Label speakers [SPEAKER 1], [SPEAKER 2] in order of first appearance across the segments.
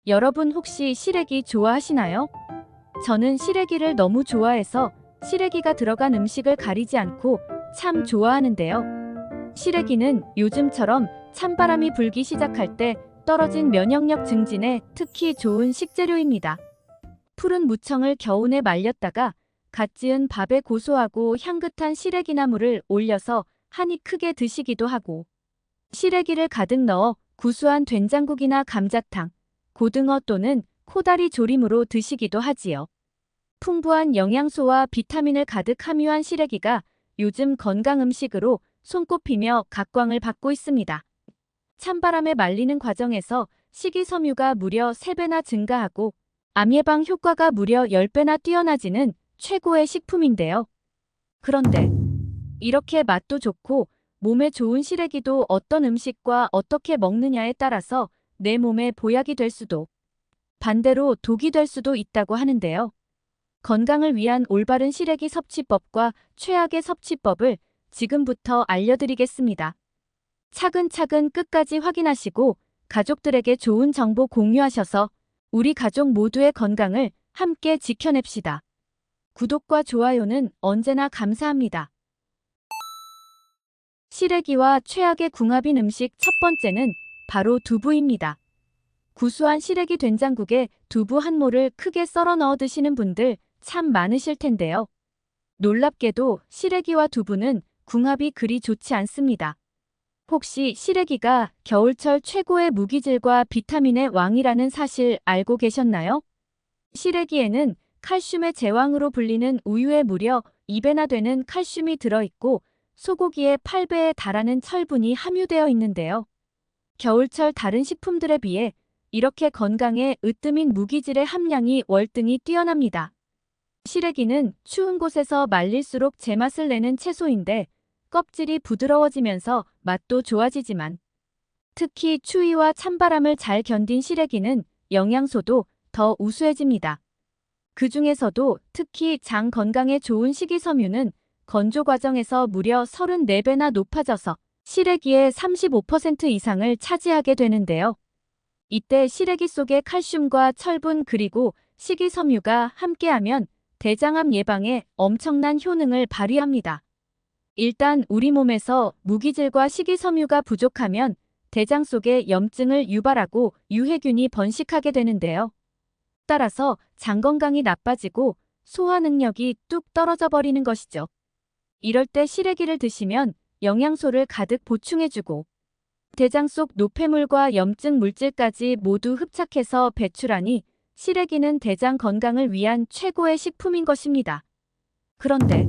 [SPEAKER 1] 여러분 혹시 시래기 좋아하시나요? 저는 시래기를 너무 좋아해서 시래기가 들어간 음식을 가리지 않고 참 좋아하는데요. 시래기는 요즘처럼 찬바람이 불기 시작할 때 떨어진 면역력 증진에 특히 좋은 식재료입니다. 푸른 무청을 겨우내 말렸다가 갓 지은 밥에 고소하고 향긋한 시래기나물을 올려서 한 입 크게 드시기도 하고, 시래기를 가득 넣어 구수한 된장국이나 감자탕, 고등어 또는 코다리 조림으로 드시기도 하지요. 풍부한 영양소와 비타민을 가득 함유한 시래기가 요즘 건강 음식으로 손꼽히며 각광을 받고 있습니다. 찬바람에 말리는 과정에서 식이섬유가 무려 3배나 증가하고 암 예방 효과가 무려 10배나 뛰어나지는 최고의 식품인데요. 그런데 이렇게 맛도 좋고 몸에 좋은 시래기도 어떤 음식과 어떻게 먹느냐에 따라서 내 몸에 보약이 될 수도, 반대로 독이 될 수도 있다고 하는데요. 건강을 위한 올바른 시래기 섭취법과 최악의 섭취법을 지금부터 알려드리겠습니다. 차근차근 끝까지 확인하시고 가족들에게 좋은 정보 공유하셔서 우리 가족 모두의 건강을 함께 지켜냅시다. 구독과 좋아요는 언제나 감사합니다. 시래기와 최악의 궁합인 음식 첫 번째는 바로 두부입니다. 구수한 시래기 된장국에 두부 한 모를 크게 썰어 넣어 드시는 분들 참 많으실 텐데요. 놀랍게도 시래기와 두부는 궁합이 그리 좋지 않습니다. 혹시 시래기가 겨울철 최고의 무기질과 비타민의 왕이라는 사실 알고 계셨나요? 시래기에는 칼슘의 제왕으로 불리는 우유에 무려 2배나 되는 칼슘이 들어있고 소고기의 8배에 달하는 철분이 함유되어 있는데요. 겨울철 다른 식품들에 비해 이렇게 건강에 으뜸인 무기질의 함량이 월등히 뛰어납니다. 시래기는 추운 곳에서 말릴수록 제맛을 내는 채소인데 껍질이 부드러워지면서 맛도 좋아지지만 특히 추위와 찬바람을 잘 견딘 시래기는 영양소도 더 우수해집니다. 그 중에서도 특히 장 건강에 좋은 식이섬유는 건조 과정에서 무려 34배나 높아져서 시래기의 35% 이상을 차지하게 되는데요. 이때 시래기 속의 칼슘과 철분 그리고 식이섬유가 함께하면 대장암 예방에 엄청난 효능을 발휘합니다. 일단 우리 몸에서 무기질과 식이섬유가 부족하면 대장 속에 염증을 유발하고 유해균이 번식하게 되는데요. 따라서 장 건강이 나빠지고 소화 능력이 뚝 떨어져 버리는 것이죠. 이럴 때 시래기를 드시면 영양소를 가득 보충해주고 대장 속 노폐물과 염증 물질까지 모두 흡착해서 배출하니 시래기는 대장 건강을 위한 최고의 식품인 것입니다. 그런데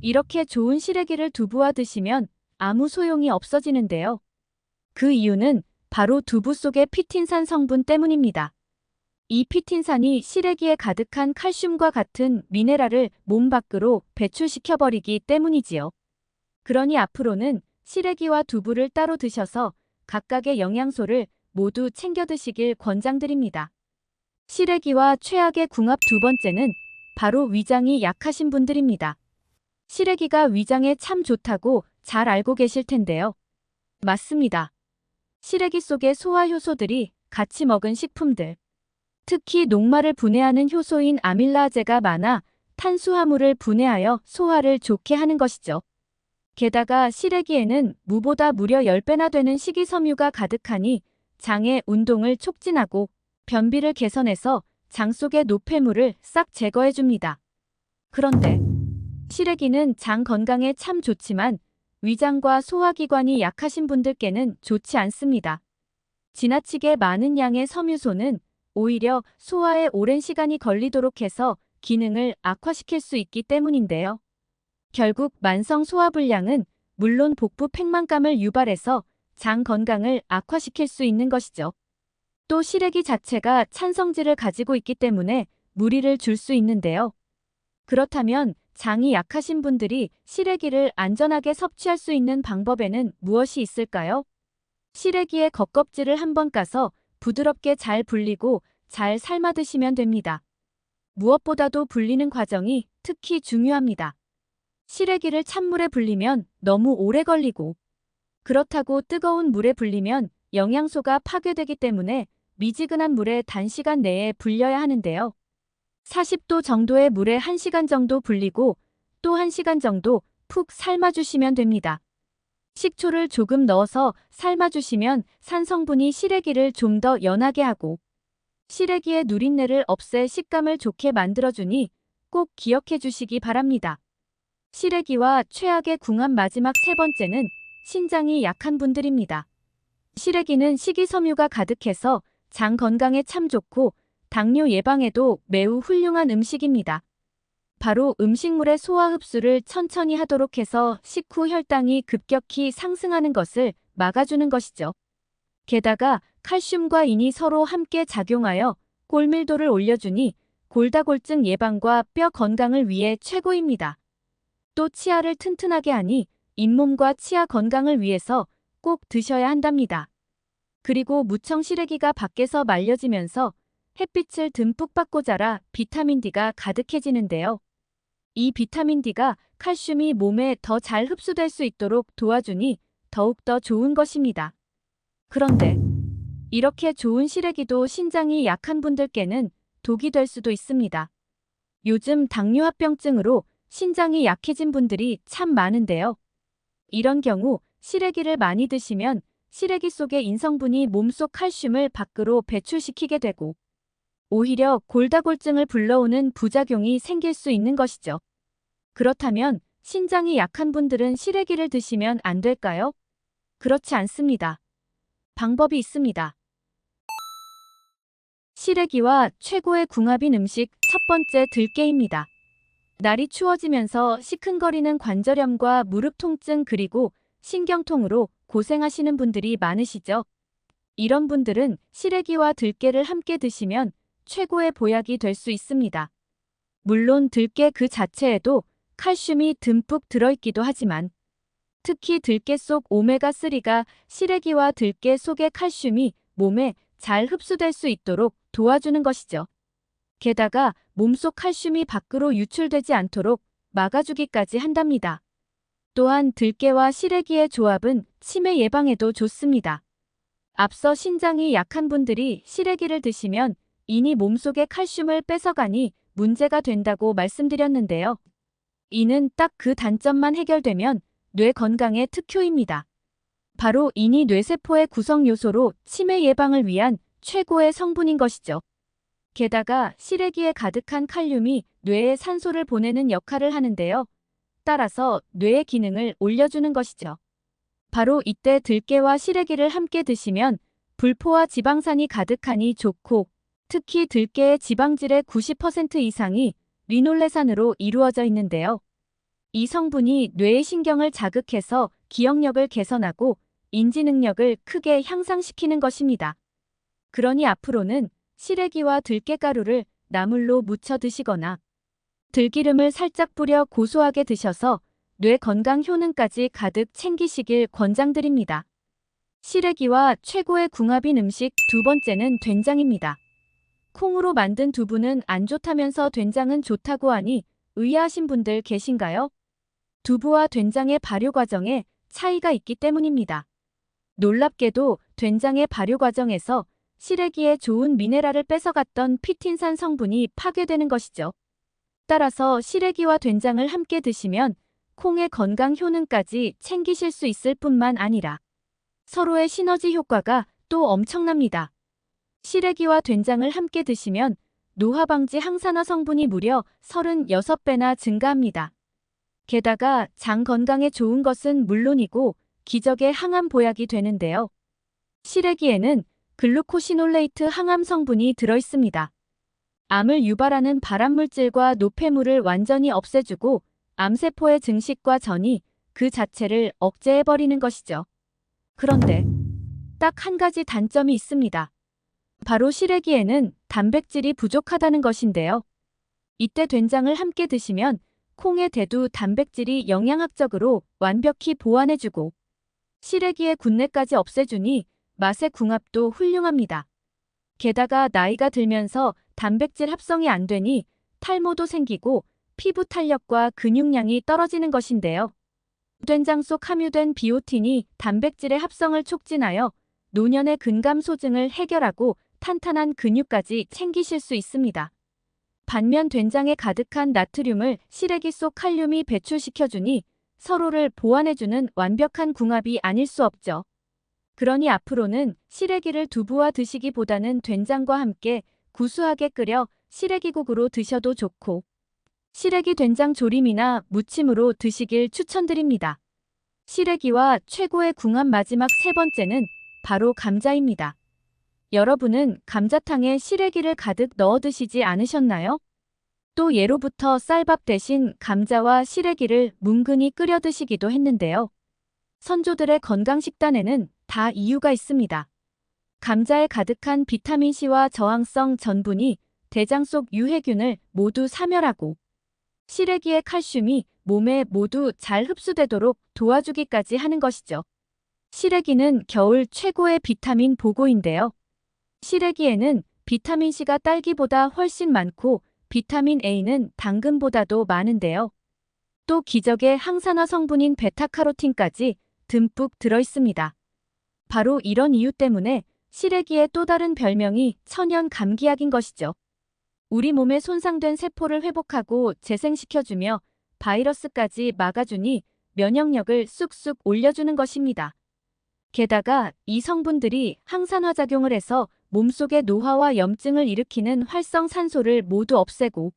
[SPEAKER 1] 이렇게 좋은 시래기를 두부와 드시면 아무 소용이 없어지는데요. 그 이유는 바로 두부 속의 피틴산 성분 때문입니다. 이 피틴산이 시래기에 가득한 칼슘과 같은 미네랄을 몸 밖으로 배출시켜버리기 때문이지요. 그러니 앞으로는 시래기와 두부를 따로 드셔서 각각의 영양소를 모두 챙겨 드시길 권장드립니다. 시래기와 최악의 궁합 두 번째는 바로 위장이 약하신 분들입니다. 시래기가 위장에 참 좋다고 잘 알고 계실 텐데요. 맞습니다. 시래기 속의 소화 효소들이 같이 먹은 식품들, 특히 녹말을 분해하는 효소인 아밀라제가 많아 탄수화물을 분해하여 소화를 좋게 하는 것이죠. 게다가 시래기에는 무보다 무려 10배나 되는 식이섬유가 가득하니 장의 운동을 촉진하고 변비를 개선해서 장 속의 노폐물을 싹 제거해줍니다. 그런데 시래기는 장 건강에 참 좋지만 위장과 소화기관이 약하신 분들께는 좋지 않습니다. 지나치게 많은 양의 섬유소는 오히려 소화에 오랜 시간이 걸리도록 해서 기능을 악화시킬 수 있기 때문인데요. 결국 만성 소화불량은 물론 복부 팽만감을 유발해서 장 건강을 악화시킬 수 있는 것이죠. 또 시래기 자체가 찬성질을 가지고 있기 때문에 무리를 줄 수 있는데요. 그렇다면 장이 약하신 분들이 시래기를 안전하게 섭취할 수 있는 방법에는 무엇이 있을까요? 시래기의 겉껍질을 한번 까서 부드럽게 잘 불리고 잘 삶아 드시면 됩니다. 무엇보다도 불리는 과정이 특히 중요합니다. 시래기를 찬물에 불리면 너무 오래 걸리고 그렇다고 뜨거운 물에 불리면 영양소가 파괴되기 때문에 미지근한 물에 단시간 내에 불려야 하는데요. 40도 정도의 물에 1시간 정도 불리고 또 1시간 정도 푹 삶아주시면 됩니다. 식초를 조금 넣어서 삶아주시면 산 성분이 시래기를 좀 더 연하게 하고 시래기의 누린내를 없애 식감을 좋게 만들어주니 꼭 기억해 주시기 바랍니다. 시래기와 최악의 궁합 마지막 세 번째는 신장이 약한 분들입니다. 시래기는 식이섬유가 가득해서 장 건강에 참 좋고 당뇨 예방에도 매우 훌륭한 음식입니다. 바로 음식물의 소화 흡수를 천천히 하도록 해서 식후 혈당이 급격히 상승하는 것을 막아주는 것이죠. 게다가 칼슘과 인이 서로 함께 작용하여 골밀도를 올려주니 골다골증 예방과 뼈 건강을 위해 최고입니다. 또 치아를 튼튼하게 하니 잇몸과 치아 건강을 위해서 꼭 드셔야 한답니다. 그리고 무청 시래기가 밖에서 말려지면서 햇빛을 듬뿍 받고 자라 비타민 D가 가득해지는데요. 이 비타민 D가 칼슘이 몸에 더 잘 흡수될 수 있도록 도와주니 더욱더 좋은 것입니다. 그런데 이렇게 좋은 시래기도 신장이 약한 분들께는 독이 될 수도 있습니다. 요즘 당뇨합병증으로 신장이 약해진 분들이 참 많은데요. 이런 경우 시래기를 많이 드시면 시래기 속의 인성분이 몸속 칼슘을 밖으로 배출시키게 되고 오히려 골다골증을 불러오는 부작용이 생길 수 있는 것이죠. 그렇다면 신장이 약한 분들은 시래기를 드시면 안 될까요? 그렇지 않습니다. 방법이 있습니다. 시래기와 최고의 궁합인 음식 첫 번째 들깨입니다. 날이 추워지면서 시큰거리는 관절염과 무릎 통증 그리고 신경통으로 고생하시는 분들이 많으시죠? 이런 분들은 시래기와 들깨를 함께 드시면 최고의 보약이 될 수 있습니다. 물론 들깨 그 자체에도 칼슘이 듬뿍 들어있기도 하지만 특히 들깨 속 오메가3가 시래기와 들깨 속의 칼슘이 몸에 잘 흡수될 수 있도록 도와주는 것이죠. 게다가 몸속 칼슘이 밖으로 유출되지 않도록 막아주기까지 한답니다. 또한 들깨와 시래기의 조합은 치매 예방에도 좋습니다. 앞서 신장이 약한 분들이 시래기를 드시면 이니 몸속의 칼슘을 뺏어가니 문제가 된다고 말씀드렸는데요. 이는 딱 그 단점만 해결되면 뇌 건강의 특효입니다. 바로 이니 뇌세포의 구성 요소로 치매 예방을 위한 최고의 성분인 것이죠. 게다가 시래기에 가득한 칼륨이 뇌에 산소를 보내는 역할을 하는데요. 따라서 뇌의 기능을 올려주는 것이죠. 바로 이때 들깨와 시래기를 함께 드시면 불포화 지방산이 가득하니 좋고 특히 들깨의 지방질의 90% 이상이 리놀레산으로 이루어져 있는데요. 이 성분이 뇌의 신경을 자극해서 기억력을 개선하고 인지 능력을 크게 향상시키는 것입니다. 그러니 앞으로는 시래기와 들깨가루를 나물로 무쳐 드시거나 들기름을 살짝 뿌려 고소하게 드셔서 뇌 건강 효능까지 가득 챙기시길 권장드립니다. 시래기와 최고의 궁합인 음식 두 번째는 된장입니다. 콩으로 만든 두부는 안 좋다면서 된장은 좋다고 하니 의아하신 분들 계신가요? 두부와 된장의 발효 과정에 차이가 있기 때문입니다. 놀랍게도 된장의 발효 과정에서 시래기의 좋은 미네랄을 뺏어갔던 피틴산 성분이 파괴되는 것이죠. 따라서 시래기와 된장을 함께 드시면 콩의 건강 효능까지 챙기실 수 있을 뿐만 아니라 서로의 시너지 효과가 또 엄청납니다. 시래기와 된장을 함께 드시면 노화 방지 항산화 성분이 무려 36배나 증가합니다. 게다가 장 건강에 좋은 것은 물론이고 기적의 항암 보약이 되는데요. 시래기에는 글루코시놀레이트 항암 성분이 들어있습니다. 암을 유발하는 발암물질과 노폐물을 완전히 없애주고 암세포의 증식과 전이 그 자체를 억제해버리는 것이죠. 그런데 딱 한 가지 단점이 있습니다. 바로 시래기에는 단백질이 부족하다는 것인데요. 이때 된장을 함께 드시면 콩의 대두 단백질이 영양학적으로 완벽히 보완해주고 시래기의 군내까지 없애주니 맛의 궁합도 훌륭합니다. 게다가 나이가 들면서 단백질 합성이 안 되니 탈모도 생기고 피부 탄력과 근육량이 떨어지는 것인데요. 된장 속 함유된 비오틴이 단백질의 합성을 촉진하여 노년의 근감 소증을 해결하고 탄탄한 근육까지 챙기실 수 있습니다. 반면 된장에 가득한 나트륨을 시래기 속 칼륨이 배출시켜주니 서로를 보완해주는 완벽한 궁합이 아닐 수 없죠. 그러니 앞으로는 시래기를 두부와 드시기보다는 된장과 함께 구수하게 끓여 시래기국으로 드셔도 좋고 시래기 된장 조림이나 무침으로 드시길 추천드립니다. 시래기와 최고의 궁합 마지막 세 번째는 바로 감자입니다. 여러분은 감자탕에 시래기를 가득 넣어 드시지 않으셨나요? 또 예로부터 쌀밥 대신 감자와 시래기를 뭉근히 끓여 드시기도 했는데요. 선조들의 건강 식단에는 다 이유가 있습니다. 감자에 가득한 비타민C와 저항성 전분이 대장 속 유해균을 모두 사멸하고 시래기의 칼슘이 몸에 모두 잘 흡수되도록 도와주기까지 하는 것이죠. 시래기는 겨울 최고의 비타민 보고인데요. 시래기에는 비타민C가 딸기보다 훨씬 많고 비타민 A는 당근보다도 많은데요. 또 기적의 항산화 성분인 베타카로틴까지 듬뿍 들어있습니다. 바로 이런 이유 때문에 시래기의 또 다른 별명이 천연 감기약인 것이죠. 우리 몸에 손상된 세포를 회복하고 재생시켜주며 바이러스까지 막아주니 면역력을 쑥쑥 올려주는 것입니다. 게다가 이 성분들이 항산화 작용을 해서 몸속의 노화와 염증을 일으키는 활성산소를 모두 없애고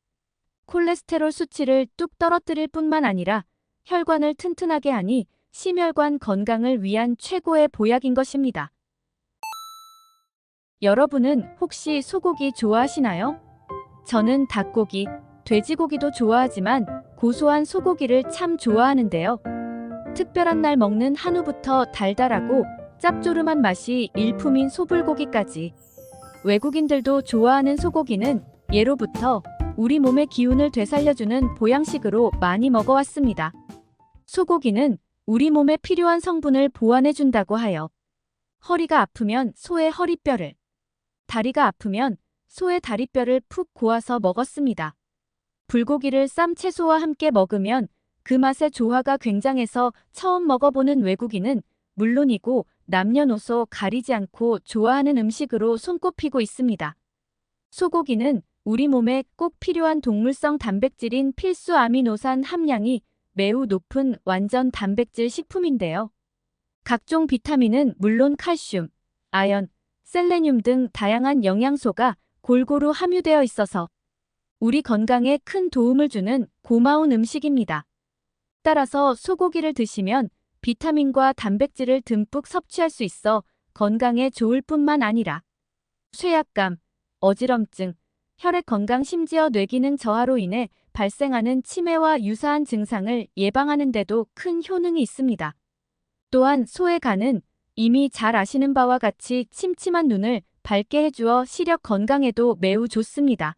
[SPEAKER 1] 콜레스테롤 수치를 뚝 떨어뜨릴 뿐만 아니라 혈관을 튼튼하게 하니 심혈관 건강을 위한 최고의 보약인 것입니다. 여러분은 혹시 소고기 좋아하시나요? 저는 닭고기, 돼지고기도 좋아하지만 고소한 소고기를 참 좋아하는데요. 특별한 날 먹는 한우부터 달달하고 짭조름한 맛이 일품인 소불고기까지 외국인들도 좋아하는 소고기는 예로부터 우리 몸의 기운을 되살려주는 보양식으로 많이 먹어왔습니다. 소고기는 우리 몸에 필요한 성분을 보완해준다고 하여 허리가 아프면 소의 허리뼈를, 다리가 아프면 소의 다리뼈를 푹 고아서 먹었습니다. 불고기를 쌈 채소와 함께 먹으면 그 맛의 조화가 굉장해서 처음 먹어보는 외국인은 물론이고 남녀노소 가리지 않고 좋아하는 음식으로 손꼽히고 있습니다. 소고기는 우리 몸에 꼭 필요한 동물성 단백질인 필수 아미노산 함량이 매우 높은 완전 단백질 식품인데요. 각종 비타민은 물론 칼슘, 아연, 셀레늄 등 다양한 영양소가 골고루 함유되어 있어서 우리 건강에 큰 도움을 주는 고마운 음식입니다. 따라서 소고기를 드시면 비타민과 단백질을 듬뿍 섭취할 수 있어 건강에 좋을 뿐만 아니라 쇠약감, 어지럼증, 혈액 건강 심지어 뇌기능 저하로 인해 발생하는 치매와 유사한 증상을 예방하는 데도 큰 효능이 있습니다. 또한 소의 간은 이미 잘 아시는 바와 같이 침침한 눈을 밝게 해주어 시력 건강에도 매우 좋습니다.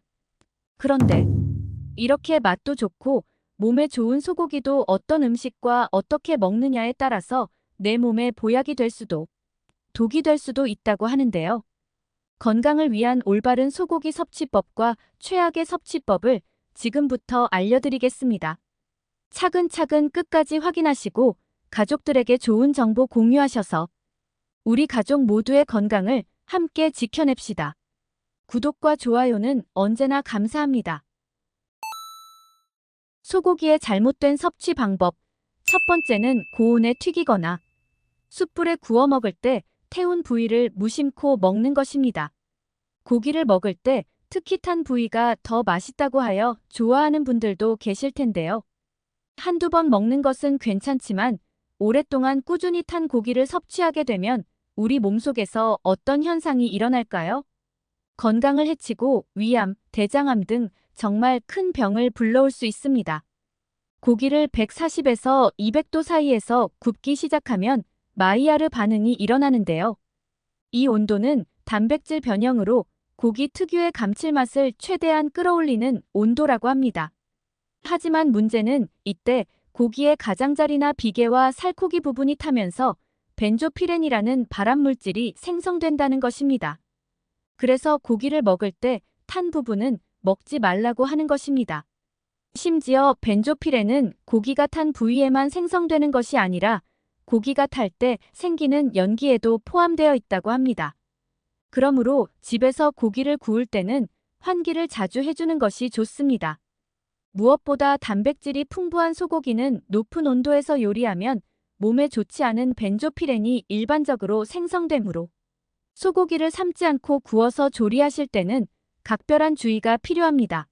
[SPEAKER 1] 그런데 이렇게 맛도 좋고 몸에 좋은 소고기도 어떤 음식과 어떻게 먹느냐에 따라서 내 몸에 보약이 될 수도 독이 될 수도 있다고 하는데요. 건강을 위한 올바른 소고기 섭취법과 최악의 섭취법을 지금부터 알려드리겠습니다. 차근차근 끝까지 확인하시고 가족들에게 좋은 정보 공유하셔서 우리 가족 모두의 건강을 함께 지켜냅시다. 구독과 좋아요는 언제나 감사합니다. 소고기의 잘못된 섭취 방법. 첫 번째는 고온에 튀기거나 숯불에 구워 먹을 때 태운 부위를 무심코 먹는 것입니다. 고기를 먹을 때 특히 탄 부위가 더 맛있다고 하여 좋아하는 분들도 계실 텐데요. 한두 번 먹는 것은 괜찮지만 오랫동안 꾸준히 탄 고기를 섭취하게 되면 우리 몸속에서 어떤 현상이 일어날까요? 건강을 해치고 위암, 대장암 등 정말 큰 병을 불러올 수 있습니다. 고기를 140에서 200도 사이에서 굽기 시작하면 마이야르 반응이 일어나는데요. 이 온도는 단백질 변형으로 고기 특유의 감칠맛을 최대한 끌어올리는 온도라고 합니다. 하지만 문제는 이때 고기의 가장자리나 비계와 살코기 부분이 타면서 벤조피렌이라는 발암물질이 생성된다는 것입니다. 그래서 고기를 먹을 때 탄 부분은 먹지 말라고 하는 것입니다. 심지어 벤조피렌은 고기가 탄 부위에만 생성되는 것이 아니라 고기가 탈 때 생기는 연기에도 포함되어 있다고 합니다. 그러므로 집에서 고기를 구울 때는 환기를 자주 해주는 것이 좋습니다. 무엇보다 단백질이 풍부한 소고기는 높은 온도에서 요리하면 몸에 좋지 않은 벤조피렌이 일반적으로 생성되므로 소고기를 삶지 않고 구워서 조리하실 때는 각별한 주의가 필요합니다.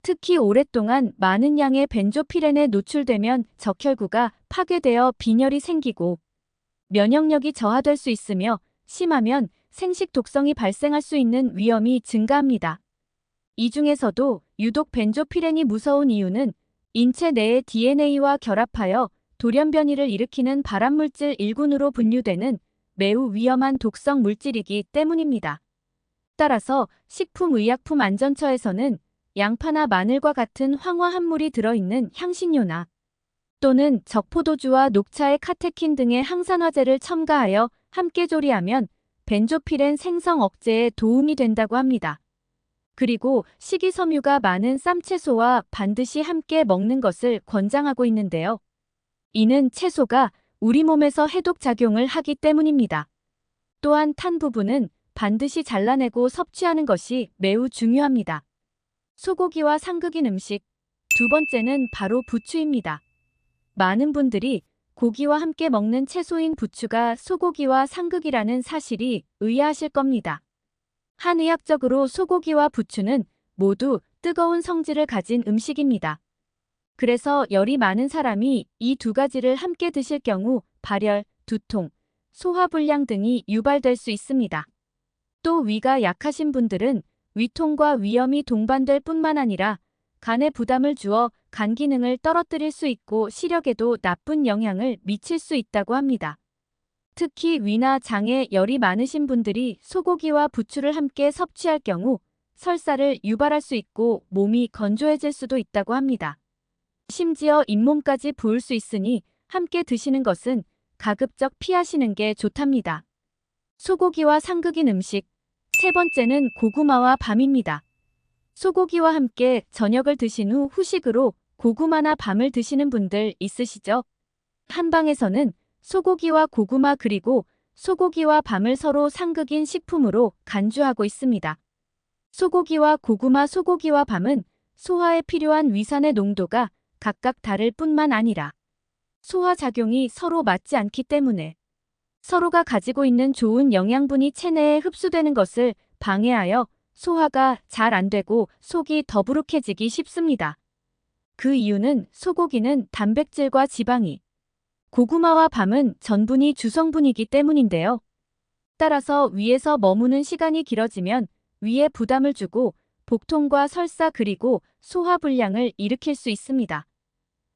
[SPEAKER 1] 특히 오랫동안 많은 양의 벤조피렌에 노출되면 적혈구가 파괴되어 빈혈이 생기고 면역력이 저하될 수 있으며 심하면 생식 독성이 발생할 수 있는 위험이 증가합니다. 이 중에서도 유독 벤조피렌이 무서운 이유는 인체 내의 DNA와 결합하여 돌연변이를 일으키는 발암물질 1군으로 분류되는 매우 위험한 독성 물질이기 때문입니다. 따라서 식품의약품안전처에서는 양파나 마늘과 같은 황화합물이 들어있는 향신료나 또는 적포도주와 녹차의 카테킨 등의 항산화제를 첨가하여 함께 조리하면 벤조피렌 생성 억제에 도움이 된다고 합니다. 그리고 식이섬유가 많은 쌈채소와 반드시 함께 먹는 것을 권장하고 있는데요. 이는 채소가 우리 몸에서 해독 작용을 하기 때문입니다. 또한 탄 부분은 반드시 잘라내고 섭취하는 것이 매우 중요합니다. 소고기와 상극인 음식. 두 번째는 바로 부추입니다. 많은 분들이 고기와 함께 먹는 채소인 부추가 소고기와 상극이라는 사실이 의아하실 겁니다. 한의학적으로 소고기와 부추는 모두 뜨거운 성질을 가진 음식입니다. 그래서 열이 많은 사람이 이 두 가지를 함께 드실 경우 발열, 두통, 소화불량 등이 유발될 수 있습니다. 또 위가 약하신 분들은 위통과 위염이 동반될 뿐만 아니라 간에 부담을 주어 간 기능을 떨어뜨릴 수 있고 시력에도 나쁜 영향을 미칠 수 있다고 합니다. 특히 위나 장에 열이 많으신 분들이 소고기와 부추를 함께 섭취할 경우 설사를 유발할 수 있고 몸이 건조해질 수도 있다고 합니다. 심지어 잇몸까지 부을 수 있으니 함께 드시는 것은 가급적 피하시는 게 좋답니다. 소고기와 상극인 음식. 세 번째는 고구마와 밤입니다. 소고기와 함께 저녁을 드신 후 후식으로 고구마나 밤을 드시는 분들 있으시죠? 한방에서는 소고기와 고구마 그리고 소고기와 밤을 서로 상극인 식품으로 간주하고 있습니다. 소고기와 고구마, 소고기와 밤은 소화에 필요한 위산의 농도가 각각 다를 뿐만 아니라 소화작용이 서로 맞지 않기 때문에 서로가 가지고 있는 좋은 영양분이 체내에 흡수되는 것을 방해하여 소화가 잘 안 되고 속이 더부룩해지기 쉽습니다. 그 이유는 소고기는 단백질과 지방이, 고구마와 밤은 전분이 주성분이기 때문인데요. 따라서 위에서 머무는 시간이 길어지면 위에 부담을 주고 복통과 설사 그리고 소화불량을 일으킬 수 있습니다.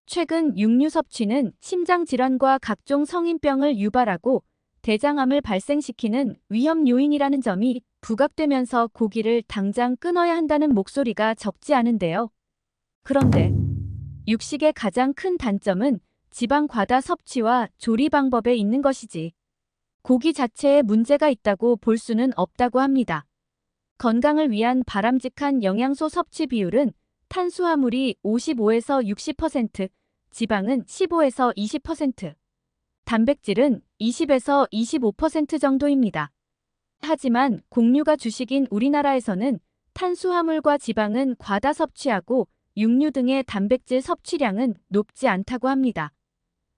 [SPEAKER 1] 최근 육류 섭취는 심장질환과 각종 성인병을 유발하고 대장암을 발생시키는 위험 요인이라는 점이 부각되면서 고기를 당장 끊어야 한다는 목소리가 적지 않은데요. 그런데 육식의 가장 큰 단점은 지방 과다 섭취와 조리 방법에 있는 것이지 고기 자체에 문제가 있다고 볼 수는 없다고 합니다. 건강을 위한 바람직한 영양소 섭취 비율은 탄수화물이 55에서 60%, 지방은 15에서 20%, 단백질은 20에서 25% 정도입니다. 하지만 공유가 주식인 우리나라에서는 탄수화물과 지방은 과다 섭취하고 육류 등의 단백질 섭취량은 높지 않다고 합니다.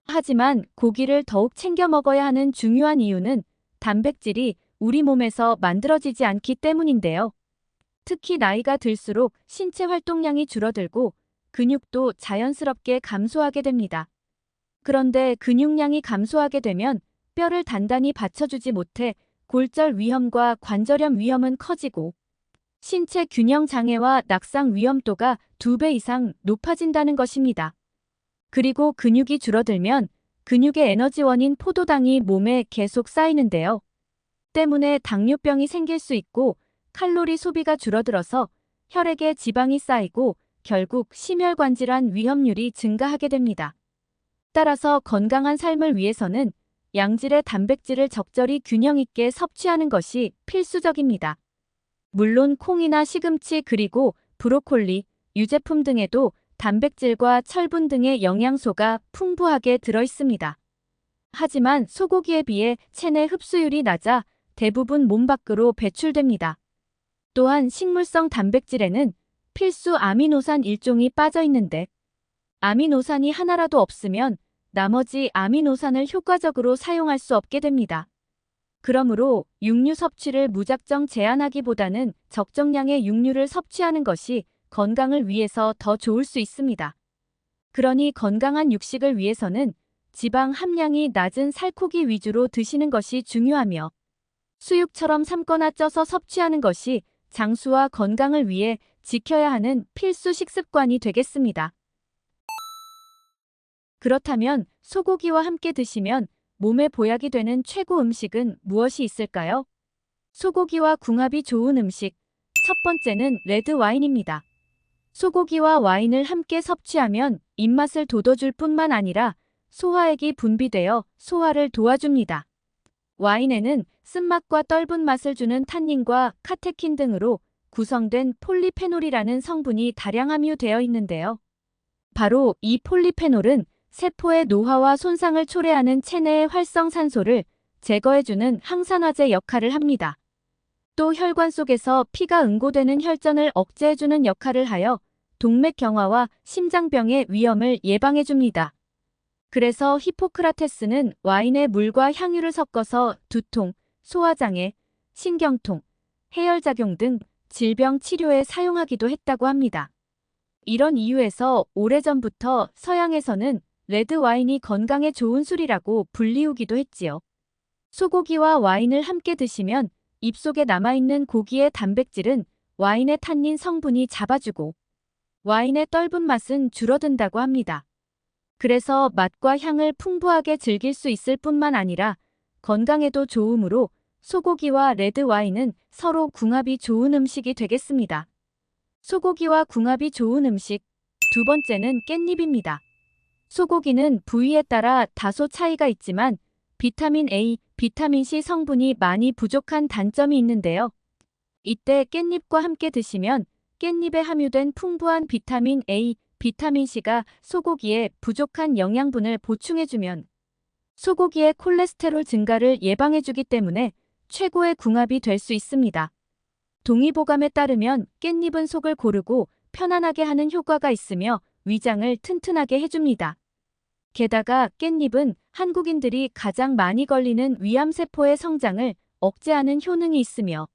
[SPEAKER 1] 하지만 고기를 더욱 챙겨 먹어야 하는 중요한 이유는 단백질이 우리 몸에서 만들어지지 않기 때문인데요. 특히 나이가 들수록 신체 활동량이 줄어들고 근육도 자연스럽게 감소하게 됩니다. 그런데 근육량이 감소하게 되면 뼈를 단단히 받쳐주지 못해 골절 위험과 관절염 위험은 커지고 신체 균형 장애와 낙상 위험도가 2배 이상 높아진다는 것입니다. 그리고 근육이 줄어들면 근육의 에너지원인 포도당이 몸에 계속 쌓이는데요. 때문에 당뇨병이 생길 수 있고 칼로리 소비가 줄어들어서 혈액에 지방이 쌓이고 결국 심혈관 질환 위험률이 증가하게 됩니다. 따라서 건강한 삶을 위해서는 양질의 단백질을 적절히 균형 있게 섭취하는 것이 필수적입니다. 물론 콩이나 시금치 그리고 브로콜리, 유제품 등에도 단백질과 철분 등의 영양소가 풍부하게 들어 있습니다. 하지만 소고기에 비해 체내 흡수율이 낮아 대부분 몸 밖으로 배출됩니다. 또한 식물성 단백질에는 필수 아미노산 일종이 빠져 있는데 아미노산이 하나라도 없으면 나머지 아미노산을 효과적으로 사용할 수 없게 됩니다. 그러므로 육류 섭취를 무작정 제한하기보다는 적정량의 육류를 섭취하는 것이 건강을 위해서 더 좋을 수 있습니다. 그러니 건강한 육식을 위해서는 지방 함량이 낮은 살코기 위주로 드시는 것이 중요하며 수육처럼 삶거나 쪄서 섭취하는 것이 장수와 건강을 위해 지켜야 하는 필수 식습관이 되겠습니다. 그렇다면 소고기와 함께 드시면 몸에 보약이 되는 최고 음식은 무엇이 있을까요? 소고기와 궁합이 좋은 음식. 첫 번째는 레드 와인입니다. 소고기와 와인을 함께 섭취하면 입맛을 돋워줄 뿐만 아니라 소화액이 분비되어 소화를 도와줍니다. 와인에는 쓴맛과 떫은 맛을 주는 탄닌과 카테킨 등으로 구성된 폴리페놀이라는 성분이 다량 함유되어 있는데요. 바로 이 폴리페놀은 세포의 노화와 손상을 초래하는 체내의 활성산소를 제거해주는 항산화제 역할을 합니다. 또 혈관 속에서 피가 응고되는 혈전을 억제해주는 역할을 하여 동맥경화와 심장병의 위험을 예방해줍니다. 그래서 히포크라테스는 와인에 물과 향유를 섞어서 두통, 소화장애, 신경통, 해열작용 등 질병 치료에 사용하기도 했다고 합니다. 이런 이유에서 오래전부터 서양에서는 레드 와인이 건강에 좋은 술이라고 불리우기도 했지요. 소고기와 와인을 함께 드시면 입속에 남아있는 고기의 단백질은 와인의 탄닌 성분이 잡아주고 와인의 떫은 맛은 줄어든다고 합니다. 그래서 맛과 향을 풍부하게 즐길 수 있을 뿐만 아니라 건강에도 좋으므로 소고기와 레드 와인은 서로 궁합이 좋은 음식이 되겠습니다. 소고기와 궁합이 좋은 음식. 두 번째는 깻잎입니다. 소고기는 부위에 따라 다소 차이가 있지만 비타민 A, 비타민 C 성분이 많이 부족한 단점이 있는데요. 이때 깻잎과 함께 드시면 깻잎에 함유된 풍부한 비타민 A, 비타민 C가 소고기에 부족한 영양분을 보충해주면 소고기의 콜레스테롤 증가를 예방해주기 때문에 최고의 궁합이 될 수 있습니다. 동의보감에 따르면 깻잎은 속을 고르고 편안하게 하는 효과가 있으며 위장을 튼튼하게 해줍니다. 게다가 깻잎은 한국인들이 가장 많이 걸리는 위암세포의 성장을 억제하는 효능이 있으며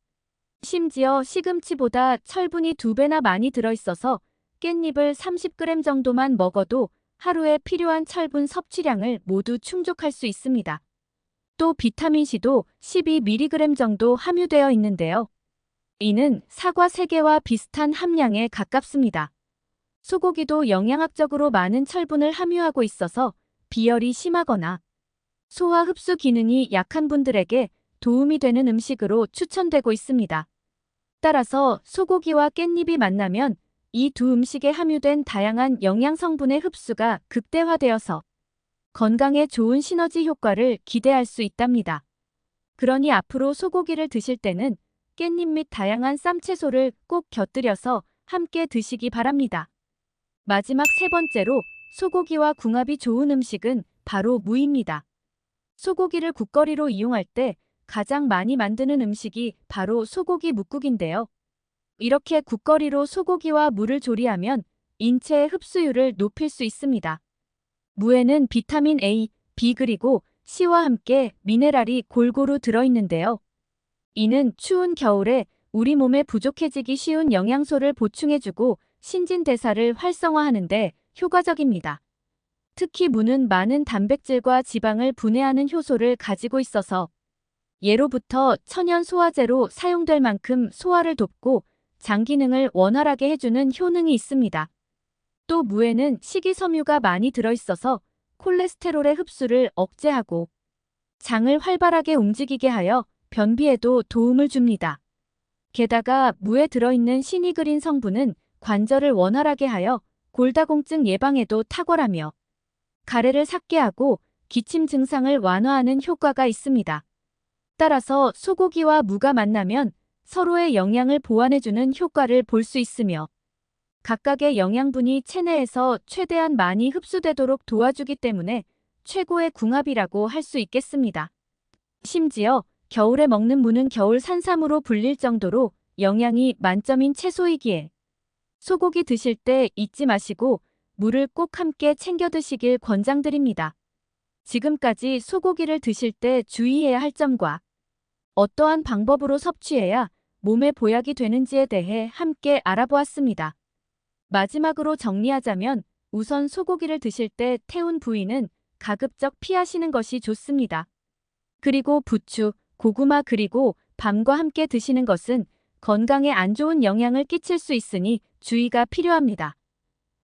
[SPEAKER 1] 심지어 시금치보다 철분이 2배나 많이 들어있어서 깻잎을 30g 정도만 먹어도 하루에 필요한 철분 섭취량을 모두 충족할 수 있습니다. 또 비타민C도 12mg 정도 함유되어 있는데요. 이는 사과 3개와 비슷한 함량에 가깝습니다. 소고기도 영양학적으로 많은 철분을 함유하고 있어서 비열이 심하거나 소화 흡수 기능이 약한 분들에게 도움이 되는 음식으로 추천되고 있습니다. 따라서 소고기와 깻잎이 만나면 이 두 음식에 함유된 다양한 영양 성분의 흡수가 극대화되어서 건강에 좋은 시너지 효과를 기대할 수 있답니다. 그러니 앞으로 소고기를 드실 때는 깻잎 및 다양한 쌈채소를 꼭 곁들여서 함께 드시기 바랍니다. 마지막 세 번째로 소고기와 궁합이 좋은 음식은 바로 무입니다. 소고기를 국거리로 이용할 때 가장 많이 만드는 음식이 바로 소고기 뭇국인데요. 이렇게 국거리로 소고기와 무를 조리하면 인체의 흡수율을 높일 수 있습니다. 무에는 비타민 A, B 그리고 C와 함께 미네랄이 골고루 들어있는데요. 이는 추운 겨울에 우리 몸에 부족해지기 쉬운 영양소를 보충해주고 신진대사를 활성화하는 데 효과적입니다. 특히 무는 많은 단백질과 지방을 분해하는 효소를 가지고 있어서 예로부터 천연 소화제로 사용될 만큼 소화를 돕고 장 기능을 원활하게 해주는 효능이 있습니다. 또 무에는 식이섬유가 많이 들어있어서 콜레스테롤의 흡수를 억제하고 장을 활발하게 움직이게 하여 변비에도 도움을 줍니다. 게다가 무에 들어있는 시니그린 성분은 관절을 원활하게 하여 골다공증 예방에도 탁월하며 가래를 삭게 하고 기침 증상을 완화하는 효과가 있습니다. 따라서 소고기와 무가 만나면 서로의 영양을 보완해주는 효과를 볼 수 있으며 각각의 영양분이 체내에서 최대한 많이 흡수되도록 도와주기 때문에 최고의 궁합이라고 할 수 있겠습니다. 심지어 겨울에 먹는 무는 겨울 산삼으로 불릴 정도로 영양이 만점인 채소이기에 소고기 드실 때 잊지 마시고 물을 꼭 함께 챙겨 드시길 권장드립니다. 지금까지 소고기를 드실 때 주의해야 할 점과 어떠한 방법으로 섭취해야 몸에 보약이 되는지에 대해 함께 알아보았습니다. 마지막으로 정리하자면 우선 소고기를 드실 때 태운 부위는 가급적 피하시는 것이 좋습니다. 그리고 부추, 고구마 그리고 밤과 함께 드시는 것은 건강에 안 좋은 영향을 끼칠 수 있으니 주의가 필요합니다.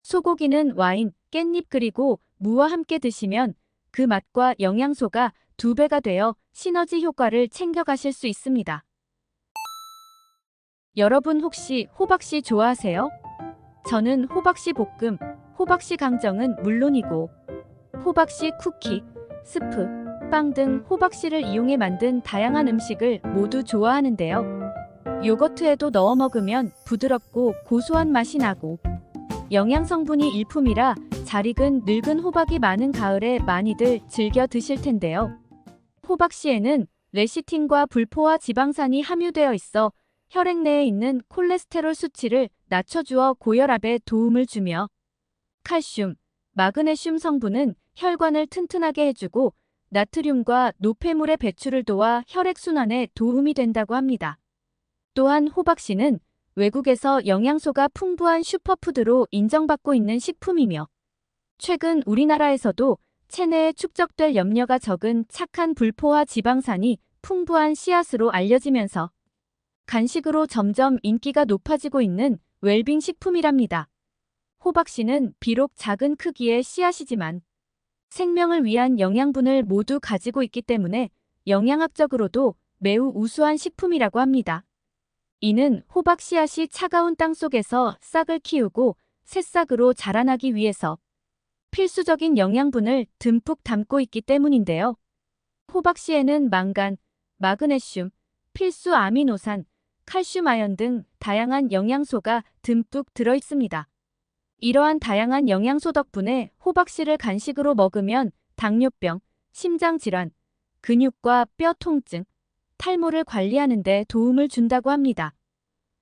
[SPEAKER 1] 소고기는 와인, 깻잎 그리고 무와 함께 드시면 그 맛과 영양소가 2배가 되어 시너지 효과를 챙겨가실 수 있습니다. 여러분 혹시 호박씨 좋아하세요? 저는 호박씨 볶음, 호박씨 강정은 물론이고 호박씨 쿠키, 스프, 빵 등 호박씨를 이용해 만든 다양한 음식을 모두 좋아하는데요. 요거트에도 넣어 먹으면 부드럽고 고소한 맛이 나고 영양 성분이 일품이라 잘 익은 늙은 호박이 많은 가을에 많이들 즐겨 드실 텐데요. 호박씨에는 레시틴과 불포화 지방산이 함유되어 있어 혈액 내에 있는 콜레스테롤 수치를 낮춰주어 고혈압에 도움을 주며 칼슘, 마그네슘 성분은 혈관을 튼튼하게 해주고 나트륨과 노폐물의 배출을 도와 혈액순환에 도움이 된다고 합니다. 또한 호박씨는 외국에서 영양소가 풍부한 슈퍼푸드로 인정받고 있는 식품이며 최근 우리나라에서도 체내에 축적될 염려가 적은 착한 불포화 지방산이 풍부한 씨앗으로 알려지면서 간식으로 점점 인기가 높아지고 있는 웰빙 식품이랍니다. 호박씨는 비록 작은 크기의 씨앗이지만 생명을 위한 영양분을 모두 가지고 있기 때문에 영양학적으로도 매우 우수한 식품이라고 합니다. 이는 호박 씨앗이 차가운 땅 속에서 싹을 키우고 새싹으로 자라나기 위해서 필수적인 영양분을 듬뿍 담고 있기 때문인데요. 호박씨에는 망간, 마그네슘, 필수 아미노산, 칼슘 아연 등 다양한 영양소가 듬뿍 들어 있습니다. 이러한 다양한 영양소 덕분에 호박씨를 간식으로 먹으면 당뇨병, 심장질환, 근육과 뼈 통증, 탈모를 관리하는 데 도움을 준다고 합니다.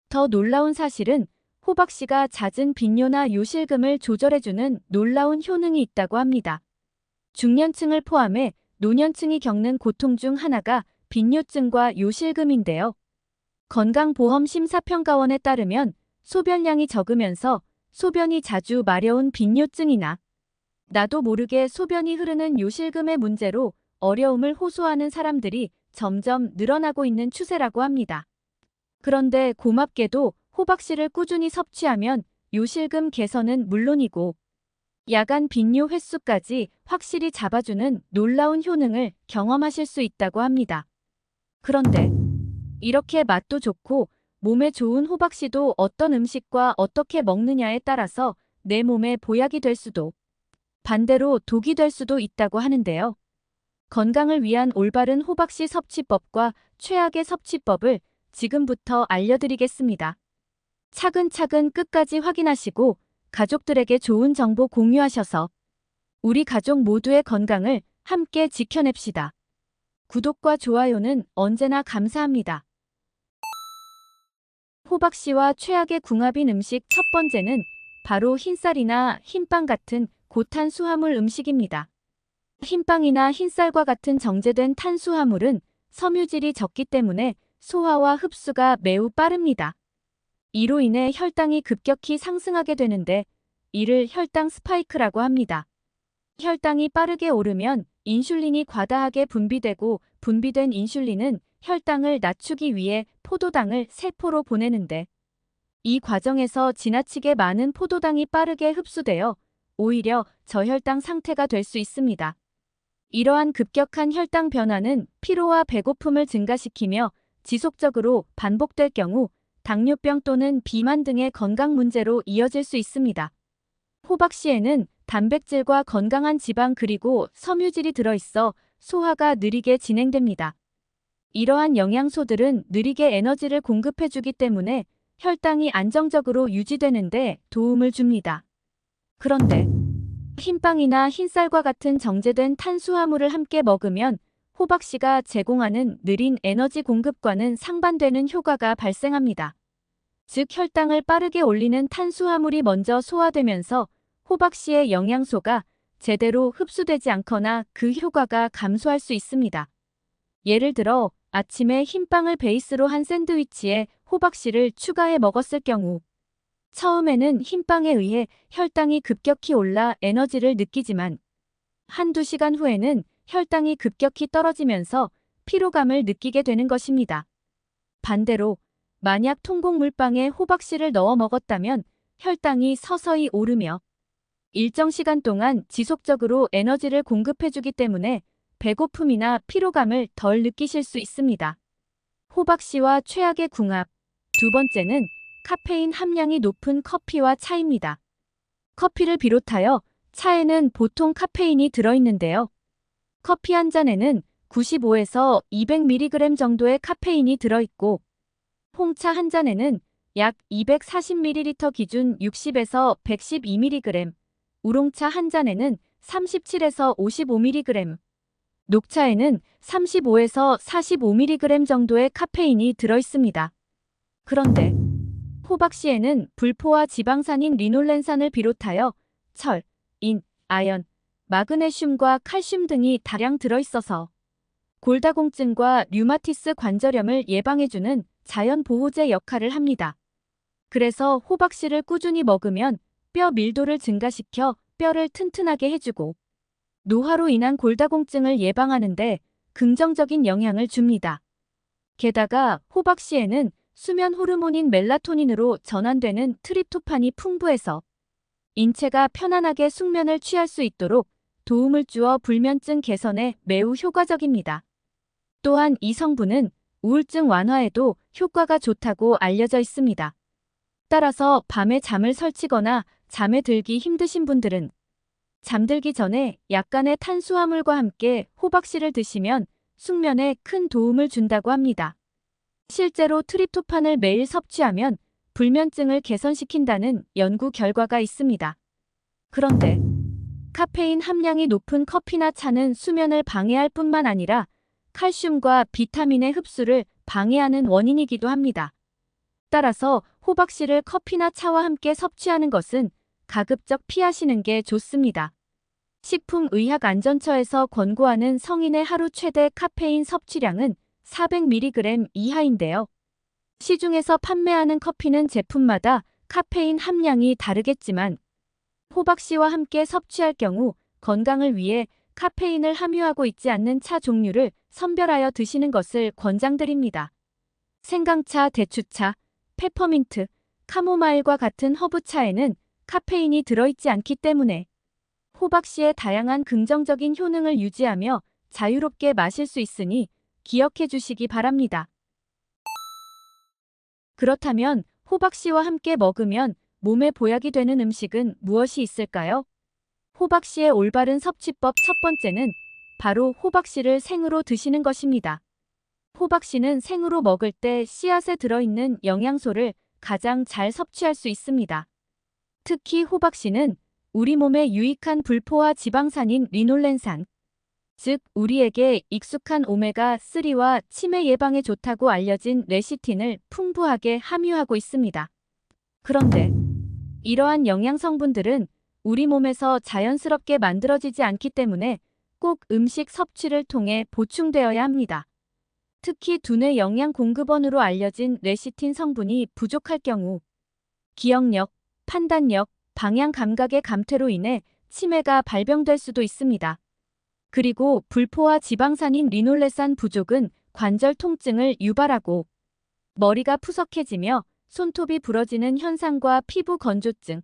[SPEAKER 1] 더 놀라운 사실은 호박씨가 잦은 빈뇨나 요실금을 조절해주는 놀라운 효능이 있다고 합니다. 중년층을 포함해 노년층이 겪는 고통 중 하나가 빈뇨증과 요실금인데요. 건강보험심사평가원에 따르면 소변량이 적으면서 소변이 자주 마려운 빈뇨증이나 나도 모르게 소변이 흐르는 요실금의 문제로 어려움을 호소하는 사람들이 점점 늘어나고 있는 추세라고 합니다. 그런데 고맙게도 호박씨를 꾸준히 섭취하면 요실금 개선은 물론이고 야간 빈뇨 횟수까지 확실히 잡아주는 놀라운 효능을 경험하실 수 있다고 합니다. 그런데 이렇게 맛도 좋고 몸에 좋은 호박씨도 어떤 음식과 어떻게 먹느냐에 따라서 내 몸에 보약이 될 수도 반대로 독이 될 수도 있다고 하는데요. 건강을 위한 올바른 호박씨 섭취법과 최악의 섭취법을 지금부터 알려드리겠습니다. 차근차근 끝까지 확인하시고 가족들에게 좋은 정보 공유하셔서 우리 가족 모두의 건강을 함께 지켜냅시다. 구독과 좋아요는 언제나 감사합니다. 호박씨와 최악의 궁합인 음식 첫 번째는 바로 흰쌀이나 흰빵 같은 고탄수화물 음식입니다. 흰빵이나 흰쌀과 같은 정제된 탄수화물은 섬유질이 적기 때문에 소화와 흡수가 매우 빠릅니다. 이로 인해 혈당이 급격히 상승하게 되는데 이를 혈당 스파이크라고 합니다. 혈당이 빠르게 오르면 인슐린이 과다하게 분비되고 분비된 인슐린은 혈당을 낮추기 위해 포도당을 세포로 보내는데 이 과정에서 지나치게 많은 포도당이 빠르게 흡수되어 오히려 저혈당 상태가 될 수 있습니다. 이러한 급격한 혈당 변화는 피로와 배고픔을 증가시키며 지속적으로 반복될 경우 당뇨병 또는 비만 등의 건강 문제로 이어질 수 있습니다. 호박씨에는 단백질과 건강한 지방 그리고 섬유질이 들어있어 소화가 느리게 진행됩니다. 이러한 영양소들은 느리게 에너지를 공급해주기 때문에 혈당이 안정적으로 유지되는 데 도움을 줍니다. 그런데 흰빵이나 흰쌀과 같은 정제된 탄수화물을 함께 먹으면 호박씨가 제공하는 느린 에너지 공급과는 상반되는 효과가 발생합니다. 즉 혈당을 빠르게 올리는 탄수화물이 먼저 소화되면서 호박씨의 영양소가 제대로 흡수되지 않거나 그 효과가 감소할 수 있습니다. 예를 들어 아침에 흰빵을 베이스로 한 샌드위치에 호박씨를 추가해 먹었을 경우 처음에는 흰빵에 의해 혈당이 급격히 올라 에너지를 느끼지만 한두 시간 후에는 혈당이 급격히 떨어지면서 피로감을 느끼게 되는 것입니다. 반대로 만약 통곡물빵에 호박씨를 넣어 먹었다면 혈당이 서서히 오르며 일정 시간 동안 지속적으로 에너지를 공급해주기 때문에 배고픔이나 피로감을 덜 느끼실 수 있습니다. 호박씨와 최악의 궁합. 두 번째는 카페인 함량이 높은 커피와 차입니다. 커피를 비롯하여 차에는 보통 카페인이 들어있는데요. 커피 한 잔에는 95에서 200mg 정도의 카페인이 들어있고 홍차 한 잔에는 약 240ml 기준 60에서 112mg, 우롱차 한 잔에는 37에서 55mg, 녹차에는 35에서 45mg 정도의 카페인이 들어있습니다. 그런데 호박씨에는 불포화 지방산인 리놀렌산을 비롯하여 철, 인, 아연, 마그네슘과 칼슘 등이 다량 들어있어서 골다공증과 류마티스 관절염을 예방해주는 자연보호제 역할을 합니다. 그래서 호박씨를 꾸준히 먹으면 뼈 밀도를 증가시켜 뼈를 튼튼하게 해주고 노화로 인한 골다공증을 예방하는데 긍정적인 영향을 줍니다. 게다가 호박씨에는 수면 호르몬인 멜라토닌으로 전환되는 트립토판이 풍부해서 인체가 편안하게 숙면을 취할 수 있도록 도움을 주어 불면증 개선에 매우 효과적입니다. 또한 이 성분은 우울증 완화에도 효과가 좋다고 알려져 있습니다. 따라서 밤에 잠을 설치거나 잠에 들기 힘드신 분들은 잠들기 전에 약간의 탄수화물과 함께 호박씨를 드시면 숙면에 큰 도움을 준다고 합니다. 실제로 트립토판을 매일 섭취하면 불면증을 개선시킨다는 연구 결과가 있습니다. 그런데 카페인 함량이 높은 커피나 차는 수면을 방해할 뿐만 아니라 칼슘과 비타민의 흡수를 방해하는 원인이기도 합니다. 따라서 호박씨를 커피나 차와 함께 섭취하는 것은 가급적 피하시는 게 좋습니다. 식품의약안전처에서 권고하는 성인의 하루 최대 카페인 섭취량은 400mg 이하인데요. 시중에서 판매하는 커피는 제품마다 카페인 함량이 다르겠지만 호박씨와 함께 섭취할 경우 건강을 위해 카페인을 함유하고 있지 않는 차 종류를 선별하여 드시는 것을 권장드립니다. 생강차, 대추차, 페퍼민트, 카모마일과 같은 허브차에는 카페인이 들어있지 않기 때문에 호박씨의 다양한 긍정적인 효능을 유지하며 자유롭게 마실 수 있으니 기억해 주시기 바랍니다. 그렇다면 호박씨와 함께 먹으면 몸에 보약이 되는 음식은 무엇이 있을까요? 호박씨의 올바른 섭취법 첫 번째는 바로 호박씨를 생으로 드시는 것입니다. 호박씨는 생으로 먹을 때 씨앗에 들어있는 영양소를 가장 잘 섭취할 수 있습니다. 특히 호박씨는 우리 몸에 유익한 불포화 지방산인 리놀렌산, 즉 우리에게 익숙한 오메가3와 치매 예방에 좋다고 알려진 레시틴을 풍부하게 함유하고 있습니다. 그런데 이러한 영양 성분들은 우리 몸에서 자연스럽게 만들어지지 않기 때문에 꼭 음식 섭취를 통해 보충되어야 합니다. 특히 두뇌 영양 공급원으로 알려진 레시틴 성분이 부족할 경우 기억력, 판단력, 방향 감각의 감퇴로 인해 치매가 발병될 수도 있습니다. 그리고 불포화 지방산인 리놀레산 부족은 관절 통증을 유발하고 머리가 푸석해지며 손톱이 부러지는 현상과 피부 건조증,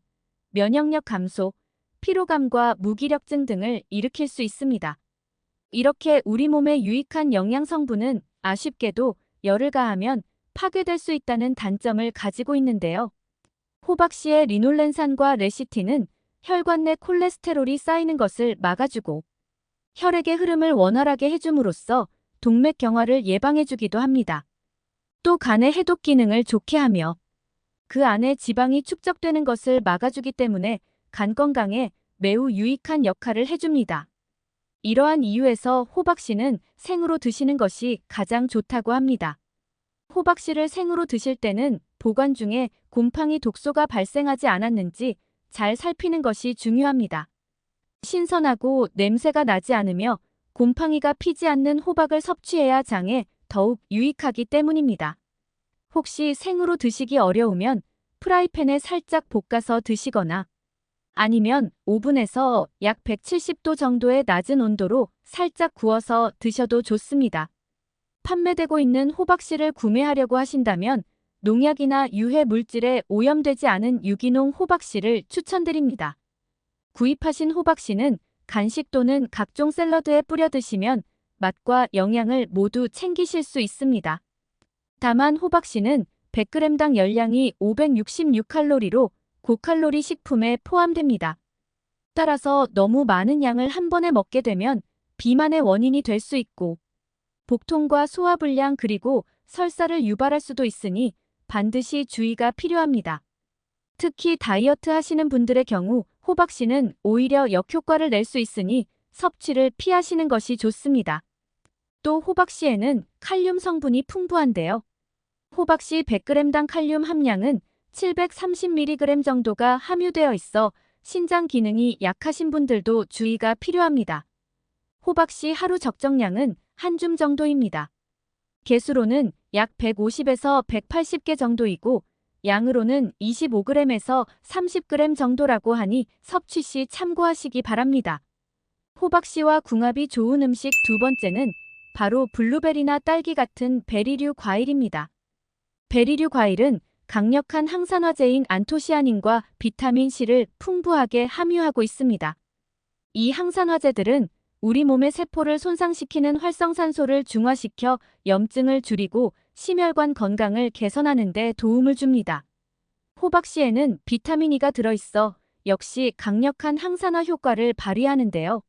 [SPEAKER 1] 면역력 감소, 피로감과 무기력증 등을 일으킬 수 있습니다. 이렇게 우리 몸에 유익한 영양 성분은 아쉽게도 열을 가하면 파괴될 수 있다는 단점을 가지고 있는데요. 호박씨의 리놀렌산과 레시틴은 혈관 내 콜레스테롤이 쌓이는 것을 막아주고 혈액의 흐름을 원활하게 해줌으로써 동맥 경화를 예방해주기도 합니다. 또 간의 해독 기능을 좋게 하며 그 안에 지방이 축적되는 것을 막아주기 때문에 간 건강에 매우 유익한 역할을 해줍니다. 이러한 이유에서 호박씨는 생으로 드시는 것이 가장 좋다고 합니다. 호박씨를 생으로 드실 때는 보관 중에 곰팡이 독소가 발생하지 않았는지 잘 살피는 것이 중요합니다. 신선하고 냄새가 나지 않으며 곰팡이가 피지 않는 호박을 섭취해야 장에 더욱 유익하기 때문입니다. 혹시 생으로 드시기 어려우면 프라이팬에 살짝 볶아서 드시거나 아니면 오븐에서 약 170도 정도의 낮은 온도로 살짝 구워서 드셔도 좋습니다. 판매되고 있는 호박씨를 구매하려고 하신다면 농약이나 유해 물질에 오염되지 않은 유기농 호박씨를 추천드립니다. 구입하신 호박씨는 간식 또는 각종 샐러드에 뿌려 드시면 맛과 영양을 모두 챙기실 수 있습니다. 다만 호박씨는 100g당 열량이 566칼로리로 고칼로리 식품에 포함됩니다. 따라서 너무 많은 양을 한 번에 먹게 되면 비만의 원인이 될 수 있고 복통과 소화불량 그리고 설사를 유발할 수도 있으니 반드시 주의가 필요합니다. 특히 다이어트 하시는 분들의 경우 호박씨는 오히려 역효과를 낼 수 있으니 섭취를 피하시는 것이 좋습니다. 또 호박씨에는 칼륨 성분이 풍부한데요. 호박씨 100g당 칼륨 함량은 730mg 정도가 함유되어 있어 신장 기능이 약하신 분들도 주의가 필요합니다. 호박씨 하루 적정량은 한 줌 정도입니다. 개수로는 약 150에서 180개 정도이고 양으로는 25g에서 30g 정도라고 하니 섭취 시 참고하시기 바랍니다. 호박씨와 궁합이 좋은 음식 두 번째는 바로 블루베리나 딸기 같은 베리류 과일입니다. 베리류 과일은 강력한 항산화제인 안토시아닌과 비타민 C를 풍부하게 함유하고 있습니다. 이 항산화제들은 우리 몸의 세포를 손상시키는 활성산소를 중화시켜 염증을 줄이고 심혈관 건강을 개선하는 데 도움을 줍니다. 호박씨에는 비타민 E가 들어있어 역시 강력한 항산화 효과를 발휘하는데요.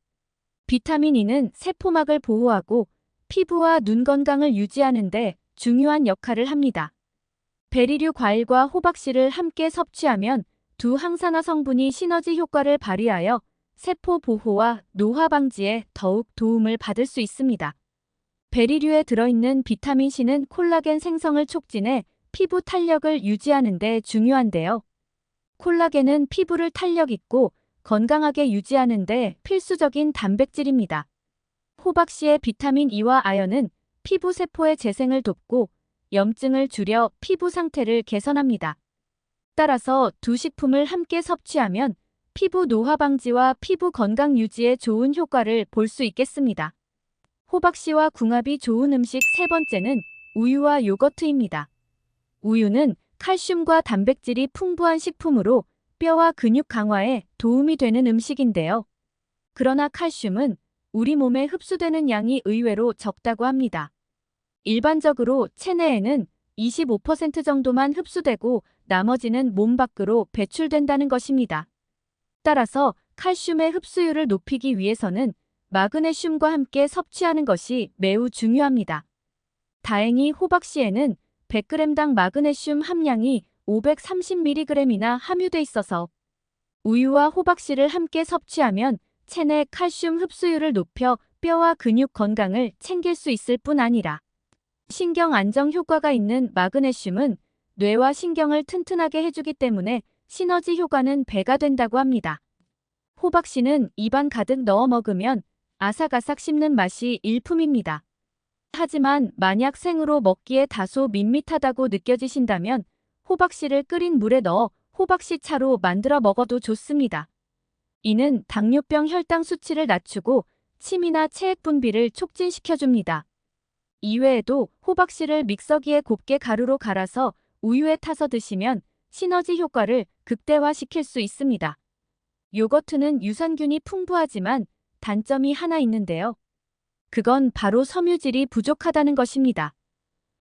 [SPEAKER 1] 비타민 E는 세포막을 보호하고 피부와 눈 건강을 유지하는 데 중요한 역할을 합니다. 베리류 과일과 호박씨를 함께 섭취하면 두 항산화 성분이 시너지 효과를 발휘하여 세포 보호와 노화 방지에 더욱 도움을 받을 수 있습니다. 베리류에 들어있는 비타민 C는 콜라겐 생성을 촉진해 피부 탄력을 유지하는 데 중요한데요. 콜라겐은 피부를 탄력 있고 건강하게 유지하는 데 필수적인 단백질입니다. 호박씨의 비타민 E와 아연은 피부 세포의 재생을 돕고 염증을 줄여 피부 상태를 개선합니다. 따라서 두 식품을 함께 섭취하면 피부 노화 방지와 피부 건강 유지에 좋은 효과를 볼 수 있겠습니다. 호박씨와 궁합이 좋은 음식 세 번째는 우유와 요거트입니다. 우유는 칼슘과 단백질이 풍부한 식품으로 뼈와 근육 강화에 도움이 되는 음식인데요. 그러나 칼슘은 우리 몸에 흡수되는 양이 의외로 적다고 합니다. 일반적으로 체내에는 25% 정도만 흡수되고 나머지는 몸 밖으로 배출된다는 것입니다. 따라서 칼슘의 흡수율을 높이기 위해서는 마그네슘과 함께 섭취하는 것이 매우 중요합니다. 다행히 호박씨에는 100g당 마그네슘 함량이 530mg이나 함유돼 있어서 우유와 호박씨를 함께 섭취하면 체내 칼슘 흡수율을 높여 뼈와 근육 건강을 챙길 수 있을 뿐 아니라 신경 안정 효과가 있는 마그네슘은 뇌와 신경을 튼튼하게 해주기 때문에 시너지 효과는 배가 된다고 합니다. 호박씨는 입안 가득 넣어 먹으면 아삭아삭 씹는 맛이 일품입니다. 하지만 만약 생으로 먹기에 다소 밋밋하다고 느껴지신다면 호박씨를 끓인 물에 넣어 호박씨 차로 만들어 먹어도 좋습니다. 이는 당뇨병 혈당 수치를 낮추고 침이나 체액 분비를 촉진시켜줍니다. 이외에도 호박씨를 믹서기에 곱게 가루로 갈아서 우유에 타서 드시면 시너지 효과를 극대화시킬 수 있습니다. 요거트는 유산균이 풍부하지만 단점이 하나 있는데요. 그건 바로 섬유질이 부족하다는 것입니다.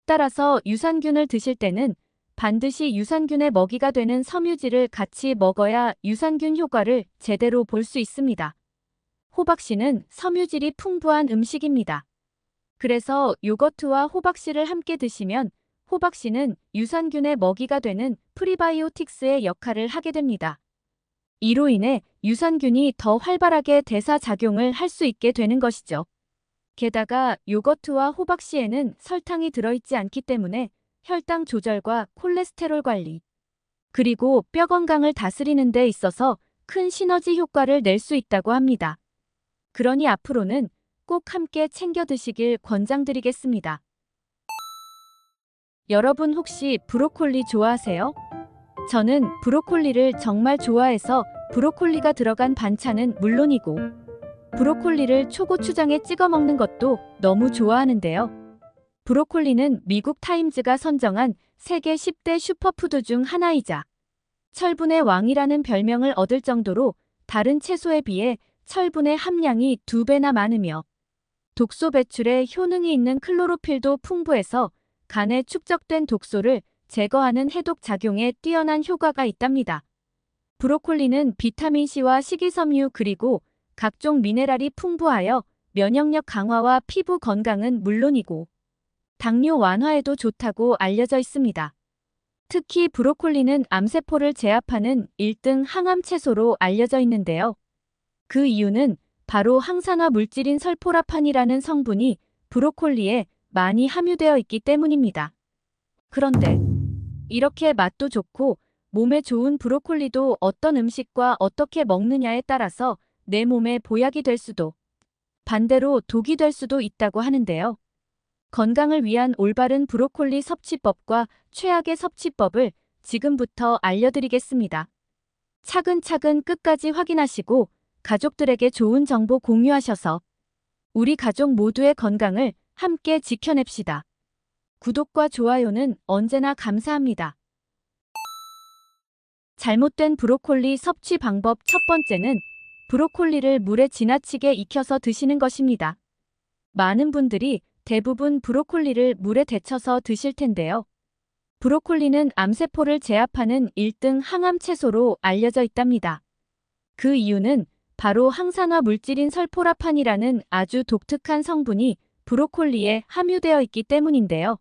[SPEAKER 1] 따라서 유산균을 드실 때는 반드시 유산균의 먹이가 되는 섬유질을 같이 먹어야 유산균 효과를 제대로 볼 수 있습니다. 호박씨는 섬유질이 풍부한 음식입니다. 그래서 요거트와 호박씨를 함께 드시면 호박씨는 유산균의 먹이가 되는 프리바이오틱스의 역할을 하게 됩니다. 이로 인해 유산균이 더 활발하게 대사작용을 할 수 있게 되는 것이죠. 게다가 요거트와 호박씨에는 설탕이 들어있지 않기 때문에 혈당 조절과 콜레스테롤 관리, 그리고 뼈 건강을 다스리는 데 있어서 큰 시너지 효과를 낼 수 있다고 합니다. 그러니 앞으로는 꼭 함께 챙겨 드시길 권장드리겠습니다. 여러분 혹시 브로콜리 좋아하세요? 저는 브로콜리를 정말 좋아해서 브로콜리가 들어간 반찬은 물론이고 브로콜리를 초고추장에 찍어 먹는 것도 너무 좋아하는데요. 브로콜리는 미국 타임즈가 선정한 세계 10대 슈퍼푸드 중 하나이자 철분의 왕이라는 별명을 얻을 정도로 다른 채소에 비해 철분의 함량이 2배나 많으며 독소 배출에 효능이 있는 클로로필도 풍부해서 간에 축적된 독소를 제거하는 해독 작용에 뛰어난 효과가 있답니다. 브로콜리는 비타민C와 식이섬유 그리고 각종 미네랄이 풍부하여 면역력 강화와 피부 건강은 물론이고 당뇨 완화에도 좋다고 알려져 있습니다. 특히 브로콜리는 암세포를 제압하는 1등 항암 채소로 알려져 있는데요. 그 이유는 바로 항산화 물질인 설포라판이라는 성분이 브로콜리에 많이 함유되어 있기 때문입니다. 그런데 이렇게 맛도 좋고 몸에 좋은 브로콜리도 어떤 음식과 어떻게 먹느냐에 따라서 내 몸에 보약이 될 수도 반대로 독이 될 수도 있다고 하는데요. 건강을 위한 올바른 브로콜리 섭취법과 최악의 섭취법을 지금부터 알려드리겠습니다. 차근차근 끝까지 확인하시고 가족들에게 좋은 정보 공유하셔서 우리 가족 모두의 건강을 함께 지켜냅시다. 구독과 좋아요는 언제나 감사합니다. 잘못된 브로콜리 섭취 방법 첫 번째는 브로콜리를 물에 지나치게 익혀서 드시는 것입니다. 많은 분들이 대부분 브로콜리를 물에 데쳐서 드실 텐데요. 브로콜리는 암세포를 제압하는 1등 항암 채소로 알려져 있답니다. 그 이유는 바로 항산화 물질인 설포라판이라는 아주 독특한 성분이 브로콜리에 함유되어 있기 때문인데요.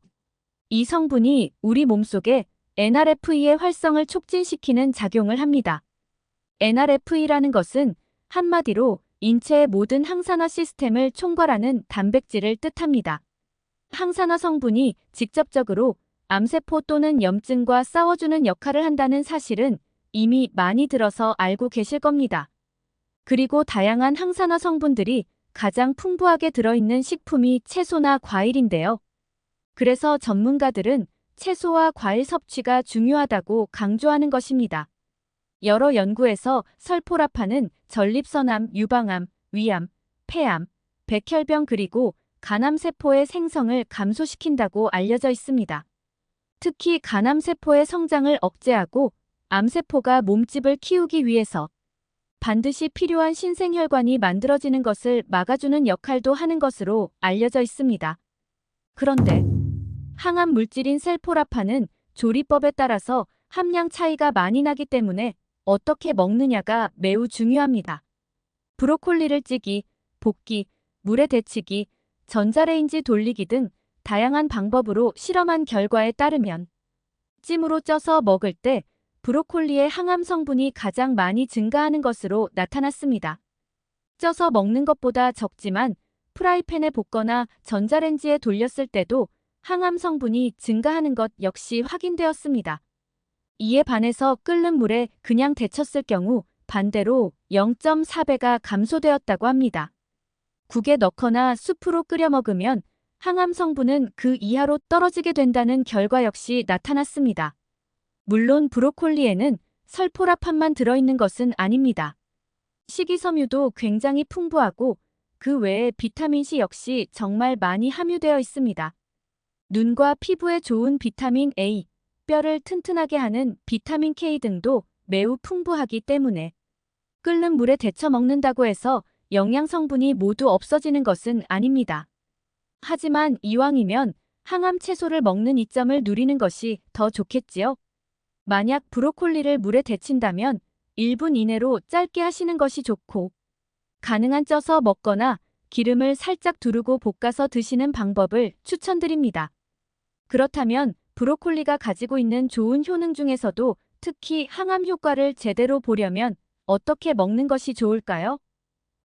[SPEAKER 1] 이 성분이 우리 몸속에 NRF의 활성을 촉진시키는 작용을 합니다. NRF라는 것은 한마디로 인체의 모든 항산화 시스템을 총괄하는 단백질을 뜻합니다. 항산화 성분이 직접적으로 암세포 또는 염증과 싸워주는 역할을 한다는 사실은 이미 많이 들어서 알고 계실 겁니다. 그리고 다양한 항산화 성분들이 가장 풍부하게 들어있는 식품이 채소나 과일인데요. 그래서 전문가들은 채소와 과일 섭취가 중요하다고 강조하는 것입니다. 여러 연구에서 설포라판은 전립선암, 유방암, 위암, 폐암, 백혈병 그리고 간암세포의 생성을 감소시킨다고 알려져 있습니다. 특히 간암세포의 성장을 억제하고 암세포가 몸집을 키우기 위해서 반드시 필요한 신생혈관이 만들어지는 것을 막아주는 역할도 하는 것으로 알려져 있습니다. 그런데 항암 물질인 셀포라판은 조리법에 따라서 함량 차이가 많이 나기 때문에 어떻게 먹느냐가 매우 중요합니다. 브로콜리를 찌기, 볶기, 물에 데치기, 전자레인지 돌리기 등 다양한 방법으로 실험한 결과에 따르면 찜으로 쪄서 먹을 때 브로콜리의 항암 성분이 가장 많이 증가하는 것으로 나타났습니다. 쪄서 먹는 것보다 적지만 프라이팬에 볶거나 전자레인지에 돌렸을 때도 항암 성분이 증가하는 것 역시 확인되었습니다. 이에 반해서 끓는 물에 그냥 데쳤을 경우 반대로 0.4배가 감소되었다고 합니다. 국에 넣거나 수프로 끓여 먹으면 항암 성분은 그 이하로 떨어지게 된다는 결과 역시 나타났습니다. 물론 브로콜리에는 설포라판만 들어있는 것은 아닙니다. 식이섬유도 굉장히 풍부하고 그 외에 비타민C 역시 정말 많이 함유되어 있습니다. 눈과 피부에 좋은 비타민 A, 뼈를 튼튼하게 하는 비타민 K 등도 매우 풍부하기 때문에 끓는 물에 데쳐 먹는다고 해서 영양 성분이 모두 없어지는 것은 아닙니다. 하지만 이왕이면 항암 채소를 먹는 이점을 누리는 것이 더 좋겠지요. 만약 브로콜리를 물에 데친다면 1분 이내로 짧게 하시는 것이 좋고 가능한 쪄서 먹거나 기름을 살짝 두르고 볶아서 드시는 방법을 추천드립니다. 그렇다면 브로콜리가 가지고 있는 좋은 효능 중에서도 특히 항암 효과를 제대로 보려면 어떻게 먹는 것이 좋을까요?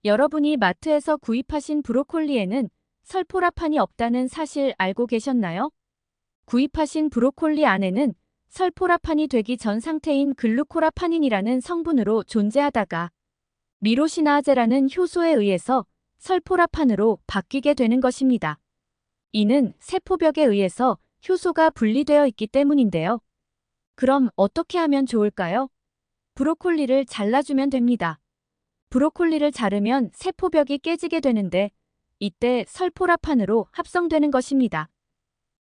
[SPEAKER 1] 여러분이 마트에서 구입하신 브로콜리에는 설포라판이 없다는 사실 알고 계셨나요? 구입하신 브로콜리 안에는 설포라판이 되기 전 상태인 글루코라파닌이라는 성분으로 존재하다가 미로시나아제라는 효소에 의해서 설포라판으로 바뀌게 되는 것입니다. 이는 세포벽에 의해서 효소가 분리되어 있기 때문인데요. 그럼 어떻게 하면 좋을까요? 브로콜리를 잘라주면 됩니다. 브로콜리를 자르면 세포벽이 깨지게 되는데 이때 설포라판으로 합성되는 것입니다.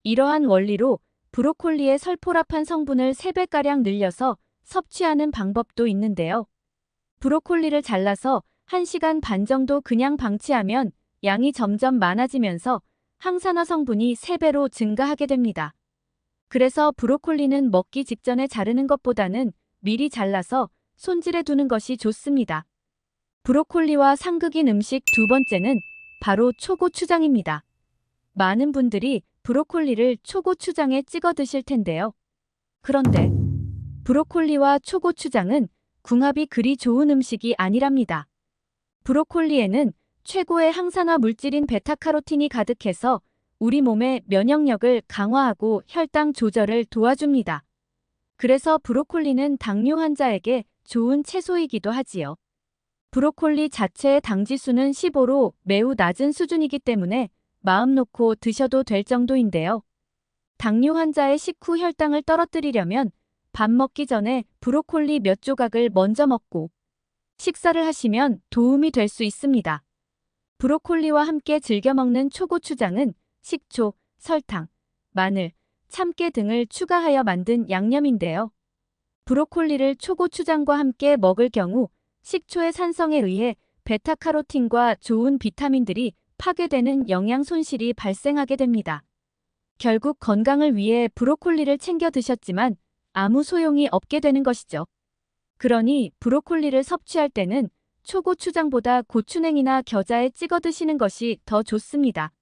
[SPEAKER 1] 이러한 원리로 브로콜리의 설포라판 성분을 3배가량 늘려서 섭취하는 방법도 있는데요. 브로콜리를 잘라서 1시간 반 정도 그냥 방치하면 양이 점점 많아지면서 항산화 성분이 3배로 증가하게 됩니다. 그래서 브로콜리는 먹기 직전에 자르는 것보다는 미리 잘라서 손질해 두는 것이 좋습니다. 브로콜리와 상극인 음식 두 번째는 바로 초고추장입니다. 많은 분들이 브로콜리를 초고추장에 찍어 드실 텐데요. 그런데 브로콜리와 초고추장은 궁합이 그리 좋은 음식이 아니랍니다. 브로콜리에는 최고의 항산화 물질인 베타카로틴이 가득해서 우리 몸의 면역력을 강화하고 혈당 조절을 도와줍니다. 그래서 브로콜리는 당뇨 환자에게 좋은 채소이기도 하지요. 브로콜리 자체의 당지수는 15로 매우 낮은 수준이기 때문에 마음 놓고 드셔도 될 정도인데요. 당뇨 환자의 식후 혈당을 떨어뜨리려면 밥 먹기 전에 브로콜리 몇 조각을 먼저 먹고 식사를 하시면 도움이 될 수 있습니다. 브로콜리와 함께 즐겨 먹는 초고추장은 식초, 설탕, 마늘, 참깨 등을 추가하여 만든 양념인데요. 브로콜리를 초고추장과 함께 먹을 경우 식초의 산성에 의해 베타카로틴과 좋은 비타민들이 파괴되는 영양 손실이 발생하게 됩니다. 결국 건강을 위해 브로콜리를 챙겨 드셨지만 아무 소용이 없게 되는 것이죠. 그러니 브로콜리를 섭취할 때는 초고추장보다 고추냉이나 겨자에 찍어 드시는 것이 더 좋습니다.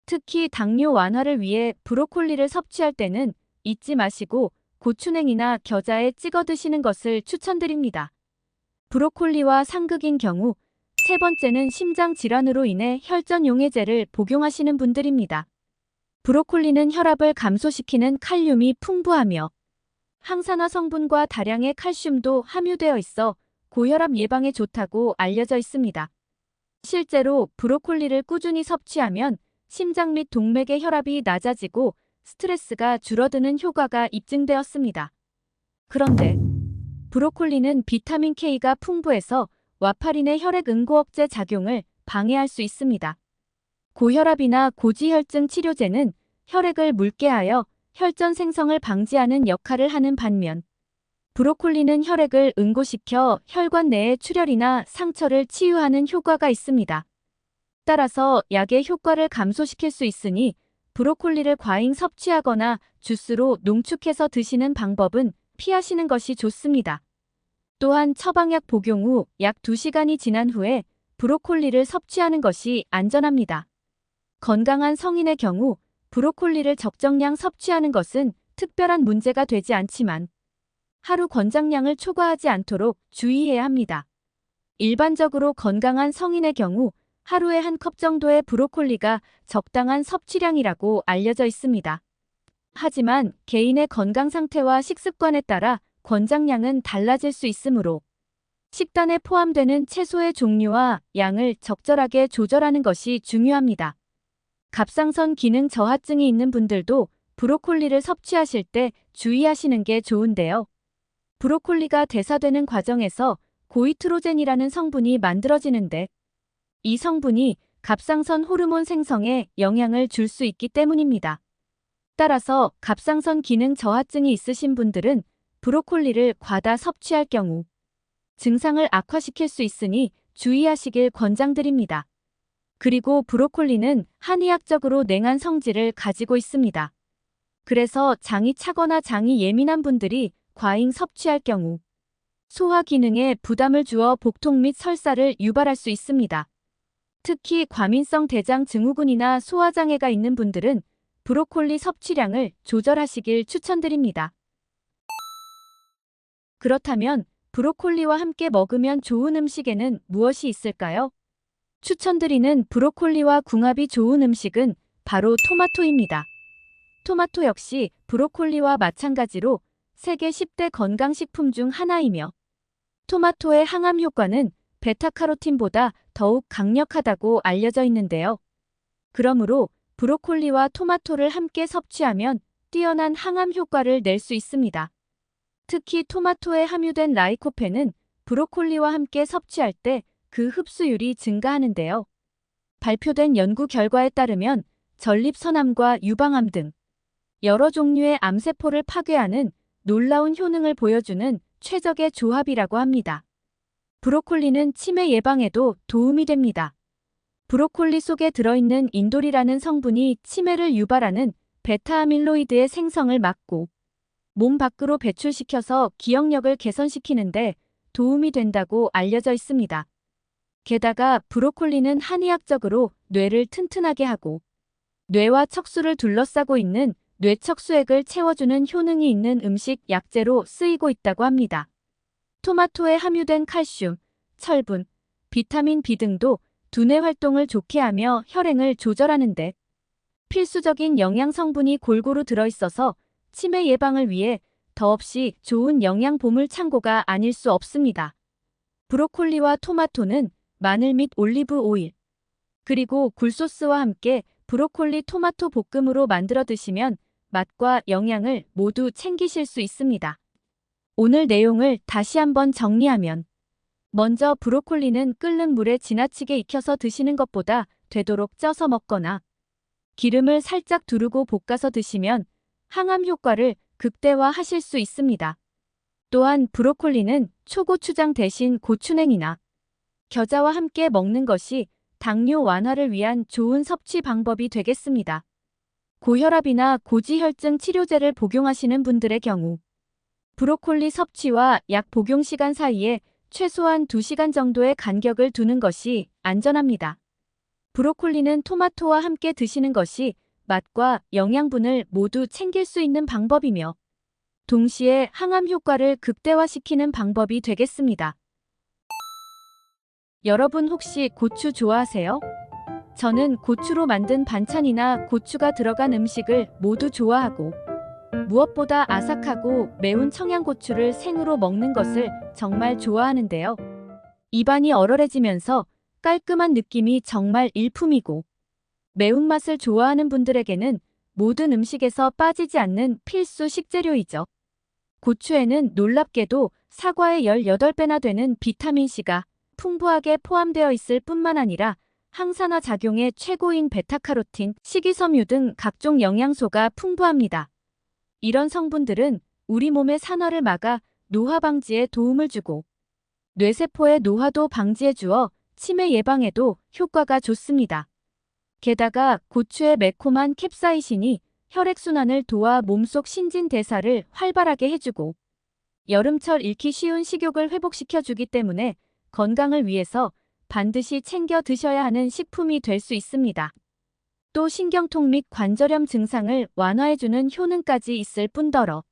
[SPEAKER 1] 특히 당뇨 완화를 위해 브로콜리를 섭취할 때는 잊지 마시고 고추냉이나 겨자에 찍어 드시는 것을 추천드립니다. 브로콜리와 상극인 경우 세 번째는 심장 질환으로 인해 혈전 용해제를 복용하시는 분들입니다. 브로콜리는 혈압을 감소시키는 칼륨이 풍부하며 항산화 성분과 다량의 칼슘도 함유되어 있어 고혈압 예방에 좋다고 알려져 있습니다. 실제로 브로콜리를 꾸준히 섭취하면 심장 및 동맥의 혈압이 낮아지고 스트레스가 줄어드는 효과가 입증되었습니다. 그런데 브로콜리는 비타민 K가 풍부해서 와파린의 혈액 응고 억제 작용을 방해할 수 있습니다. 고혈압이나 고지혈증 치료제는 혈액을 묽게 하여 혈전 생성을 방지하는 역할을 하는 반면 브로콜리는 혈액을 응고시켜 혈관 내의 출혈이나 상처를 치유하는 효과가 있습니다. 따라서 약의 효과를 감소시킬 수 있으니 브로콜리를 과잉 섭취하거나 주스로 농축해서 드시는 방법은 피하시는 것이 좋습니다. 또한 처방약 복용 후 약 2시간이 지난 후에 브로콜리를 섭취하는 것이 안전합니다. 건강한 성인의 경우 브로콜리를 적정량 섭취하는 것은 특별한 문제가 되지 않지만 하루 권장량을 초과하지 않도록 주의해야 합니다. 일반적으로 건강한 성인의 경우 하루에 1컵 정도의 브로콜리가 적당한 섭취량이라고 알려져 있습니다. 하지만 개인의 건강 상태와 식습관에 따라 권장량은 달라질 수 있으므로 식단에 포함되는 채소의 종류와 양을 적절하게 조절하는 것이 중요합니다. 갑상선 기능 저하증이 있는 분들도 브로콜리를 섭취하실 때 주의하시는 게 좋은데요. 브로콜리가 대사되는 과정에서 고이트로젠이라는 성분이 만들어지는데 이 성분이 갑상선 호르몬 생성에 영향을 줄 수 있기 때문입니다. 따라서 갑상선 기능 저하증이 있으신 분들은 브로콜리를 과다 섭취할 경우 증상을 악화시킬 수 있으니 주의하시길 권장드립니다. 그리고 브로콜리는 한의학적으로 냉한 성질을 가지고 있습니다. 그래서 장이 차거나 장이 예민한 분들이 과잉 섭취할 경우 소화 기능에 부담을 주어 복통 및 설사를 유발할 수 있습니다. 특히 과민성 대장 증후군이나 소화장애가 있는 분들은 브로콜리 섭취량을 조절하시길 추천드립니다. 그렇다면 브로콜리와 함께 먹으면 좋은 음식에는 무엇이 있을까요? 추천드리는 브로콜리와 궁합이 좋은 음식은 바로 토마토입니다. 토마토 역시 브로콜리와 마찬가지로 세계 10대 건강식품 중 하나이며 토마토의 항암 효과는 베타카로틴보다 더욱 강력하다고 알려져 있는데요. 그러므로 브로콜리와 토마토를 함께 섭취하면 뛰어난 항암 효과를 낼 수 있습니다. 특히 토마토에 함유된 라이코펜은 브로콜리와 함께 섭취할 때 그 흡수율이 증가하는데요. 발표된 연구 결과에 따르면 전립선암과 유방암 등 여러 종류의 암세포를 파괴하는 놀라운 효능을 보여주는 최적의 조합이라고 합니다. 브로콜리는 치매 예방에도 도움이 됩니다. 브로콜리 속에 들어있는 인돌이라는 성분이 치매를 유발하는 베타아밀로이드의 생성을 막고 몸 밖으로 배출시켜서 기억력을 개선시키는데 도움이 된다고 알려져 있습니다. 게다가 브로콜리는 한의학적으로 뇌를 튼튼하게 하고 뇌와 척수를 둘러싸고 있는 뇌척수액을 채워주는 효능이 있는 음식 약재로 쓰이고 있다고 합니다. 토마토에 함유된 칼슘, 철분, 비타민 B 등도 두뇌 활동을 좋게 하며 혈행을 조절하는 데 필수적인 영양 성분이 골고루 들어있어서 치매 예방을 위해 더없이 좋은 영양 보물 창고가 아닐 수 없습니다. 브로콜리와 토마토는 마늘 및 올리브 오일, 그리고 굴소스와 함께 브로콜리 토마토 볶음으로 만들어 드시면 맛과 영양을 모두 챙기실 수 있습니다. 오늘 내용을 다시 한번 정리하면 먼저 브로콜리는 끓는 물에 지나치게 익혀서 드시는 것보다 되도록 쪄서 먹거나 기름을 살짝 두르고 볶아서 드시면 항암 효과를 극대화하실 수 있습니다. 또한 브로콜리는 초고추장 대신 고추냉이나 겨자와 함께 먹는 것이 당뇨 완화를 위한 좋은 섭취 방법이 되겠습니다. 고혈압이나 고지혈증 치료제를 복용하시는 분들의 경우 브로콜리 섭취와 약 복용 시간 사이에 최소한 2시간 정도의 간격을 두는 것이 안전합니다. 브로콜리는 토마토와 함께 드시는 것이 맛과 영양분을 모두 챙길 수 있는 방법이며 동시에 항암 효과를 극대화시키는 방법이 되겠습니다. 여러분 혹시 고추 좋아하세요? 저는 고추로 만든 반찬이나 고추가 들어간 음식을 모두 좋아하고 무엇보다 아삭하고 매운 청양고추를 생으로 먹는 것을 정말 좋아하는데요. 입안이 얼얼해지면서 깔끔한 느낌이 정말 일품이고 매운맛을 좋아하는 분들에게는 모든 음식에서 빠지지 않는 필수 식재료이죠. 고추에는 놀랍게도 사과의 18배나 되는 비타민C가 풍부하게 포함되어 있을 뿐만 아니라 항산화 작용의 최고인 베타카로틴, 식이섬유 등 각종 영양소가 풍부합니다. 이런 성분들은 우리 몸의 산화를 막아 노화 방지에 도움을 주고 뇌세포의 노화도 방지해 주어 치매 예방에도 효과가 좋습니다. 게다가 고추의 매콤한 캡사이신이 혈액순환을 도와 몸속 신진대사를 활발하게 해주고 여름철 잃기 쉬운 식욕을 회복시켜주기 때문에 건강을 위해서 반드시 챙겨 드셔야 하는 식품이 될 수 있습니다. 또 신경통 및 관절염 증상을 완화해주는 효능까지 있을 뿐더러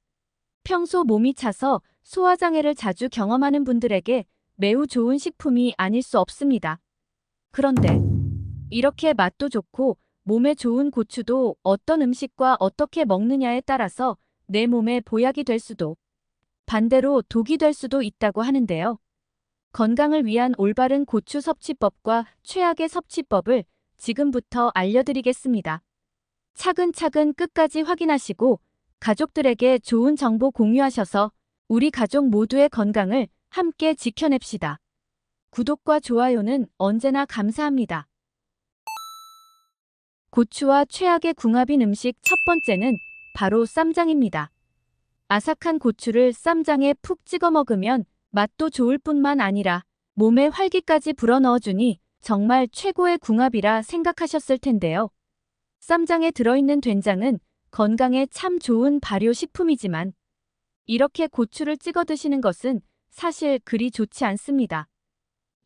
[SPEAKER 1] 평소 몸이 차서 소화장애를 자주 경험하는 분들에게 매우 좋은 식품이 아닐 수 없습니다. 그런데 이렇게 맛도 좋고 몸에 좋은 고추도 어떤 음식과 어떻게 먹느냐에 따라서 내 몸에 보약이 될 수도 반대로 독이 될 수도 있다고 하는데요. 건강을 위한 올바른 고추 섭취법과 최악의 섭취법을 지금부터 알려드리겠습니다. 차근차근 끝까지 확인하시고 가족들에게 좋은 정보 공유하셔서 우리 가족 모두의 건강을 함께 지켜냅시다. 구독과 좋아요는 언제나 감사합니다. 고추와 최악의 궁합인 음식 첫 번째는 바로 쌈장입니다. 아삭한 고추를 쌈장에 푹 찍어 먹으면 맛도 좋을 뿐만 아니라 몸에 활기까지 불어넣어주니 정말 최고의 궁합이라 생각하셨을 텐데요. 쌈장에 들어있는 된장은 건강에 참 좋은 발효식품이지만 이렇게 고추를 찍어 드시는 것은 사실 그리 좋지 않습니다.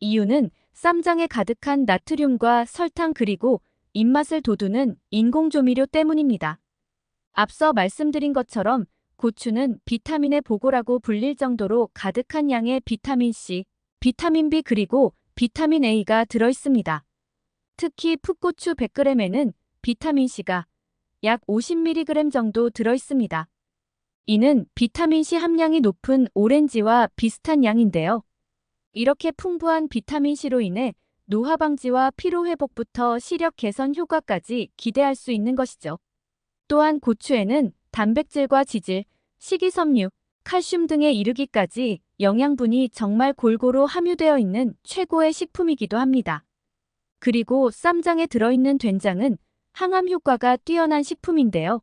[SPEAKER 1] 이유는 쌈장에 가득한 나트륨과 설탕 그리고 입맛을 돋우는 인공조미료 때문입니다. 앞서 말씀드린 것처럼 고추는 비타민의 보고라고 불릴 정도로 가득한 양의 비타민 C, 비타민 B 그리고 비타민 A가 들어있습니다. 특히 풋고추 100g에는 비타민 C가 약 50mg 정도 들어있습니다. 이는 비타민 C 함량이 높은 오렌지와 비슷한 양인데요. 이렇게 풍부한 비타민 C로 인해 노화 방지와 피로 회복부터 시력 개선 효과까지 기대할 수 있는 것이죠. 또한 고추에는 단백질과 지질, 식이섬유, 칼슘 등에 이르기까지 영양분이 정말 골고루 함유되어 있는 최고의 식품이기도 합니다. 그리고 쌈장에 들어있는 된장은 항암 효과가 뛰어난 식품인데요.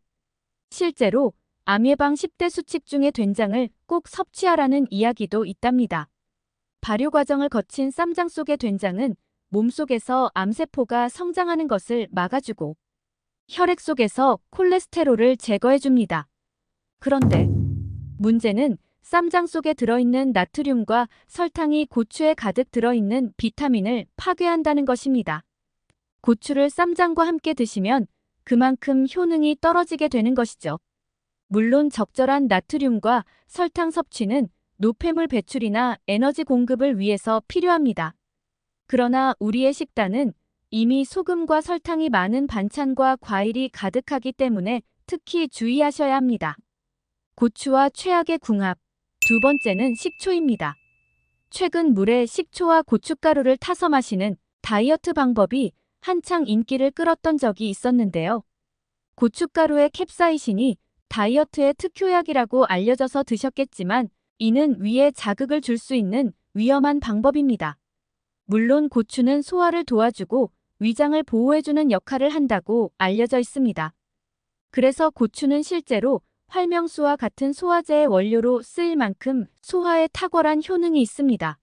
[SPEAKER 1] 실제로 암 예방 10대 수칙 중에 된장을 꼭 섭취하라는 이야기도 있답니다. 발효 과정을 거친 쌈장 속의 된장은 몸속에서 암세포가 성장하는 것을 막아주고 혈액 속에서 콜레스테롤을 제거해줍니다. 그런데 문제는 쌈장 속에 들어있는 나트륨과 설탕이 고추에 가득 들어있는 비타민을 파괴한다는 것입니다. 고추를 쌈장과 함께 드시면 그만큼 효능이 떨어지게 되는 것이죠. 물론 적절한 나트륨과 설탕 섭취는 노폐물 배출이나 에너지 공급을 위해서 필요합니다. 그러나 우리의 식단은 이미 소금과 설탕이 많은 반찬과 과일이 가득하기 때문에 특히 주의하셔야 합니다. 고추와 최악의 궁합. 두 번째는 식초입니다. 최근 물에 식초와 고춧가루를 타서 마시는 다이어트 방법이 한창 인기를 끌었던 적이 있었는데요. 고춧가루의 캡사이신이 다이어트의 특효약이라고 알려져서 드셨겠지만 이는 위에 자극을 줄 수 있는 위험한 방법입니다. 물론 고추는 소화를 도와주고 위장을 보호해주는 역할을 한다고 알려져 있습니다. 그래서 고추는 실제로 활명수와 같은 소화제의 원료로 쓰일 만큼 소화에 탁월한 효능이 있습니다.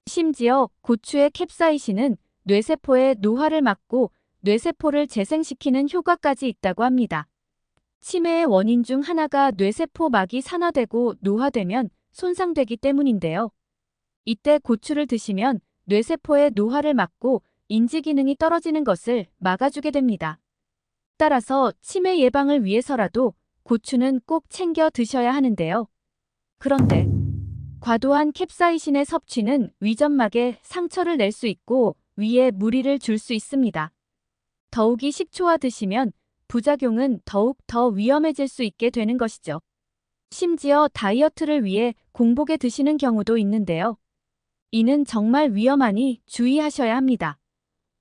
[SPEAKER 1] 심지어 고추의 캡사이신은 뇌세포의 노화를 막고 뇌세포를 재생시키는 효과까지 있다고 합니다. 치매의 원인 중 하나가 뇌세포막이 산화되고 노화되면 손상되기 때문인데요. 이때 고추를 드시면 뇌세포의 노화를 막고 인지기능이 떨어지는 것을 막아주게 됩니다. 따라서 치매 예방을 위해서라도 고추는 꼭 챙겨 드셔야 하는데요. 그런데 과도한 캡사이신의 섭취는 위점막에 상처를 낼 수 있고 위에 무리를 줄 수 있습니다. 더욱이 식초와 드시면 부작용은 더욱 더 위험해질 수 있게 되는 것이죠. 심지어 다이어트를 위해 공복에 드시는 경우도 있는데요. 이는 정말 위험하니 주의하셔야 합니다.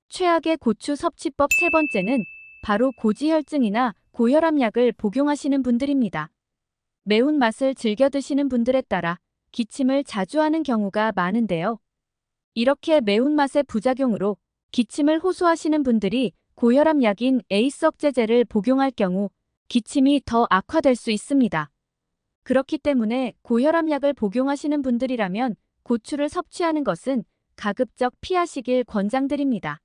[SPEAKER 1] 최악의 고추 섭취법 세 번째는 바로 고지혈증이나 고혈압약을 복용하시는 분들입니다. 매운맛을 즐겨 드시는 분들에 따라 기침을 자주 하는 경우가 많은데요. 이렇게 매운맛의 부작용으로 기침을 호소하시는 분들이 고혈압약인 ACE 억제제를 복용할 경우 기침이 더 악화될 수 있습니다. 그렇기 때문에 고혈압약을 복용하시는 분들이라면 고추를 섭취하는 것은 가급적 피하시길 권장드립니다.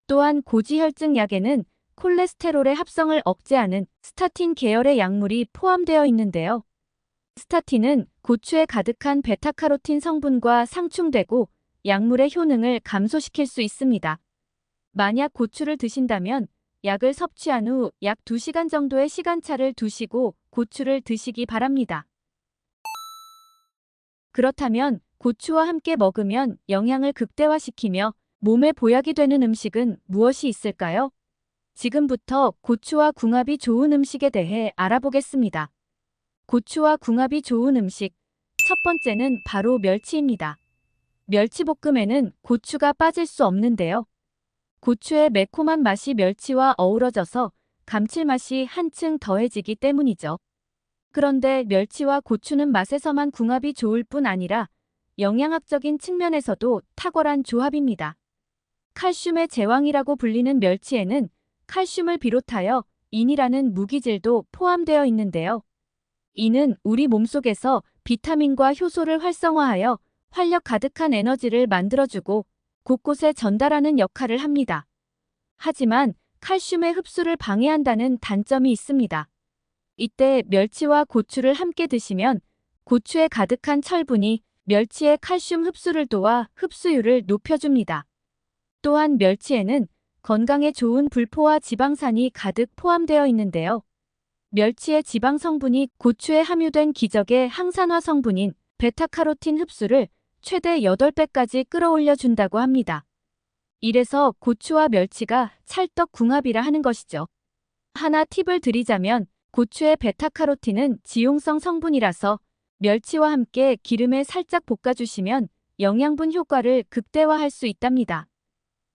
[SPEAKER 1] 또한 고지혈증 약에는 콜레스테롤의 합성을 억제하는 스타틴 계열의 약물이 포함되어 있는데요. 스타틴은 고추에 가득한 베타카로틴 성분과 상충되고 약물의 효능을 감소시킬 수 있습니다. 만약 고추를 드신다면 약을 섭취한 후 약 2시간 정도의 시간차를 두시고 고추를 드시기 바랍니다. 그렇다면 고추와 함께 먹으면 영양을 극대화시키며 몸에 보약이 되는 음식은 무엇이 있을까요? 지금부터 고추와 궁합이 좋은 음식에 대해 알아보겠습니다. 고추와 궁합이 좋은 음식. 첫 번째는 바로 멸치입니다. 멸치볶음에는 고추가 빠질 수 없는데요. 고추의 매콤한 맛이 멸치와 어우러져서 감칠맛이 한층 더해지기 때문이죠. 그런데 멸치와 고추는 맛에서만 궁합이 좋을 뿐 아니라 영양학적인 측면에서도 탁월한 조합입니다. 칼슘의 제왕이라고 불리는 멸치에는 칼슘을 비롯하여 인이라는 무기질도 포함되어 있는데요. 이는 우리 몸속에서 비타민과 효소를 활성화하여 활력 가득한 에너지를 만들어주고 곳곳에 전달하는 역할을 합니다. 하지만 칼슘의 흡수를 방해한다는 단점이 있습니다. 이때 멸치와 고추를 함께 드시면 고추에 가득한 철분이 멸치의 칼슘 흡수를 도와 흡수율을 높여줍니다. 또한 멸치에는 건강에 좋은 불포화 지방산이 가득 포함되어 있는데요. 멸치의 지방 성분이 고추에 함유된 기적의 항산화 성분인 베타카로틴 흡수를 최대 8배까지 끌어올려 준다고 합니다. 이래서 고추와 멸치가 찰떡궁합이라 하는 것이죠. 하나 팁을 드리자면 고추의 베타카로틴은 지용성 성분이라서 멸치와 함께 기름에 살짝 볶아주시면 영양분 효과를 극대화할 수 있답니다.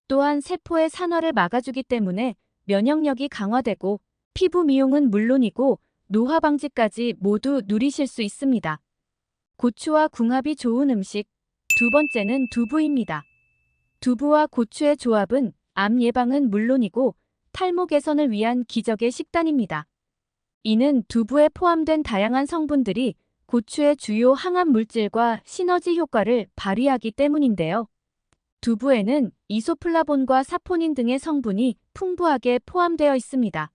[SPEAKER 1] 또한 세포의 산화를 막아주기 때문에 면역력이 강화되고 피부 미용은 물론이고 노화 방지까지 모두 누리실 수 있습니다. 고추와 궁합이 좋은 음식. 두 번째는 두부입니다. 두부와 고추의 조합은 암 예방은 물론이고 탈모 개선을 위한 기적의 식단입니다. 이는 두부에 포함된 다양한 성분들이 고추의 주요 항암 물질과 시너지 효과를 발휘하기 때문인데요. 두부에는 이소플라본과 사포닌 등의 성분이 풍부하게 포함되어 있습니다.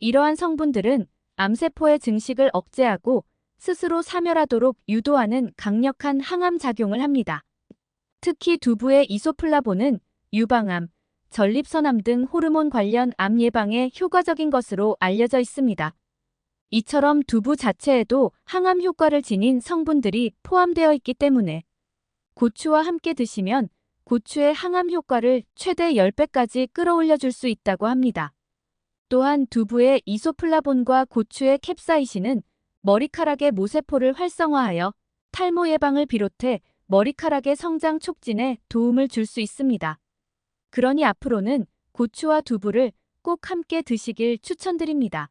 [SPEAKER 1] 이러한 성분들은 암세포의 증식을 억제하고 스스로 사멸하도록 유도하는 강력한 항암 작용을 합니다. 특히 두부의 이소플라본은 유방암, 전립선암 등 호르몬 관련 암 예방에 효과적인 것으로 알려져 있습니다. 이처럼 두부 자체에도 항암 효과를 지닌 성분들이 포함되어 있기 때문에 고추와 함께 드시면 고추의 항암 효과를 최대 10배까지 끌어올려 줄 수 있다고 합니다. 또한 두부의 이소플라본과 고추의 캡사이신은 머리카락의 모세포를 활성화하여 탈모 예방을 비롯해 머리카락의 성장 촉진에 도움을 줄 수 있습니다. 그러니 앞으로는 고추와 두부를 꼭 함께 드시길 추천드립니다.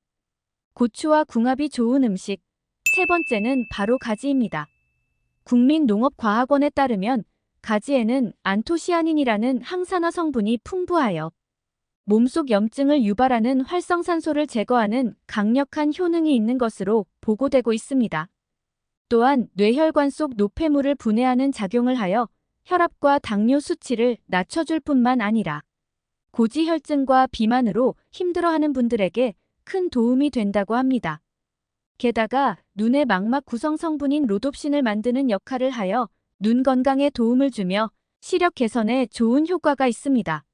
[SPEAKER 1] 고추와 궁합이 좋은 음식. 세 번째는 바로 가지입니다. 국민농업과학원에 따르면 가지에는 안토시아닌이라는 항산화 성분이 풍부하여 몸속 염증을 유발하는 활성산소를 제거하는 강력한 효능이 있는 것으로 보고되고 있습니다. 또한 뇌혈관 속 노폐물을 분해하는 작용을 하여 혈압과 당뇨 수치를 낮춰줄 뿐만 아니라 고지혈증과 비만으로 힘들어하는 분들에게 큰 도움이 된다고 합니다. 게다가 눈의 망막 구성 성분인 로놉신을 만드는 역할을 하여 눈 건강에 도움을 주며 시력 개선에 좋은 효과가 있습니다.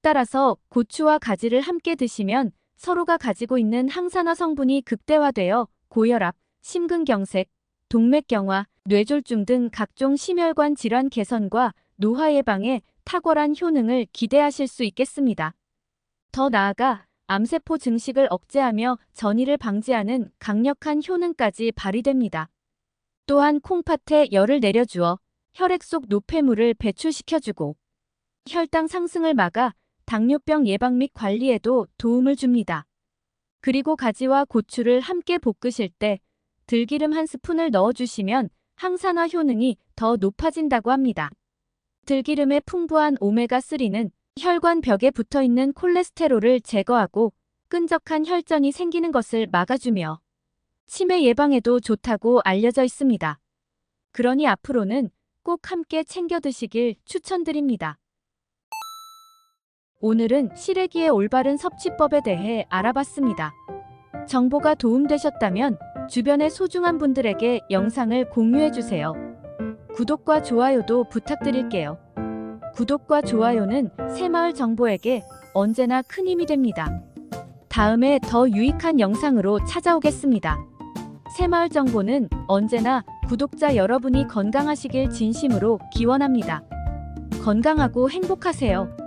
[SPEAKER 1] 따라서 고추와 가지를 함께 드시면 서로가 가지고 있는 항산화 성분이 극대화되어 고혈압, 심근경색, 동맥경화, 뇌졸중 등 각종 심혈관 질환 개선과 노화 예방에 탁월한 효능을 기대하실 수 있겠습니다. 더 나아가 암세포 증식을 억제하며 전이를 방지하는 강력한 효능까지 발휘됩니다. 또한 콩팥에 열을 내려주어 혈액 속 노폐물을 배출시켜주고 혈당 상승을 막아 당뇨병 예방 및 관리에도 도움을 줍니다. 그리고 가지와 고추를 함께 볶으실 때 들기름 한 스푼을 넣어주시면 항산화 효능이 더 높아진다고 합니다. 들기름의 풍부한 오메가3는 혈관 벽에 붙어있는 콜레스테롤을 제거하고 끈적한 혈전이 생기는 것을 막아주며 치매 예방에도 좋다고 알려져 있습니다. 그러니 앞으로는 꼭 함께 챙겨 드시길 추천드립니다. 오늘은 시래기의 올바른 섭취법에 대해 알아봤습니다. 정보가 도움되셨다면 주변의 소중한 분들에게 영상을 공유해주세요. 구독과 좋아요도 부탁드릴게요. 구독과 좋아요는 새마을 정보에게 언제나 큰 힘이 됩니다. 다음에 더 유익한 영상으로 찾아오겠습니다. 새마을 정보는 언제나 구독자 여러분이 건강하시길 진심으로 기원합니다. 건강하고 행복하세요.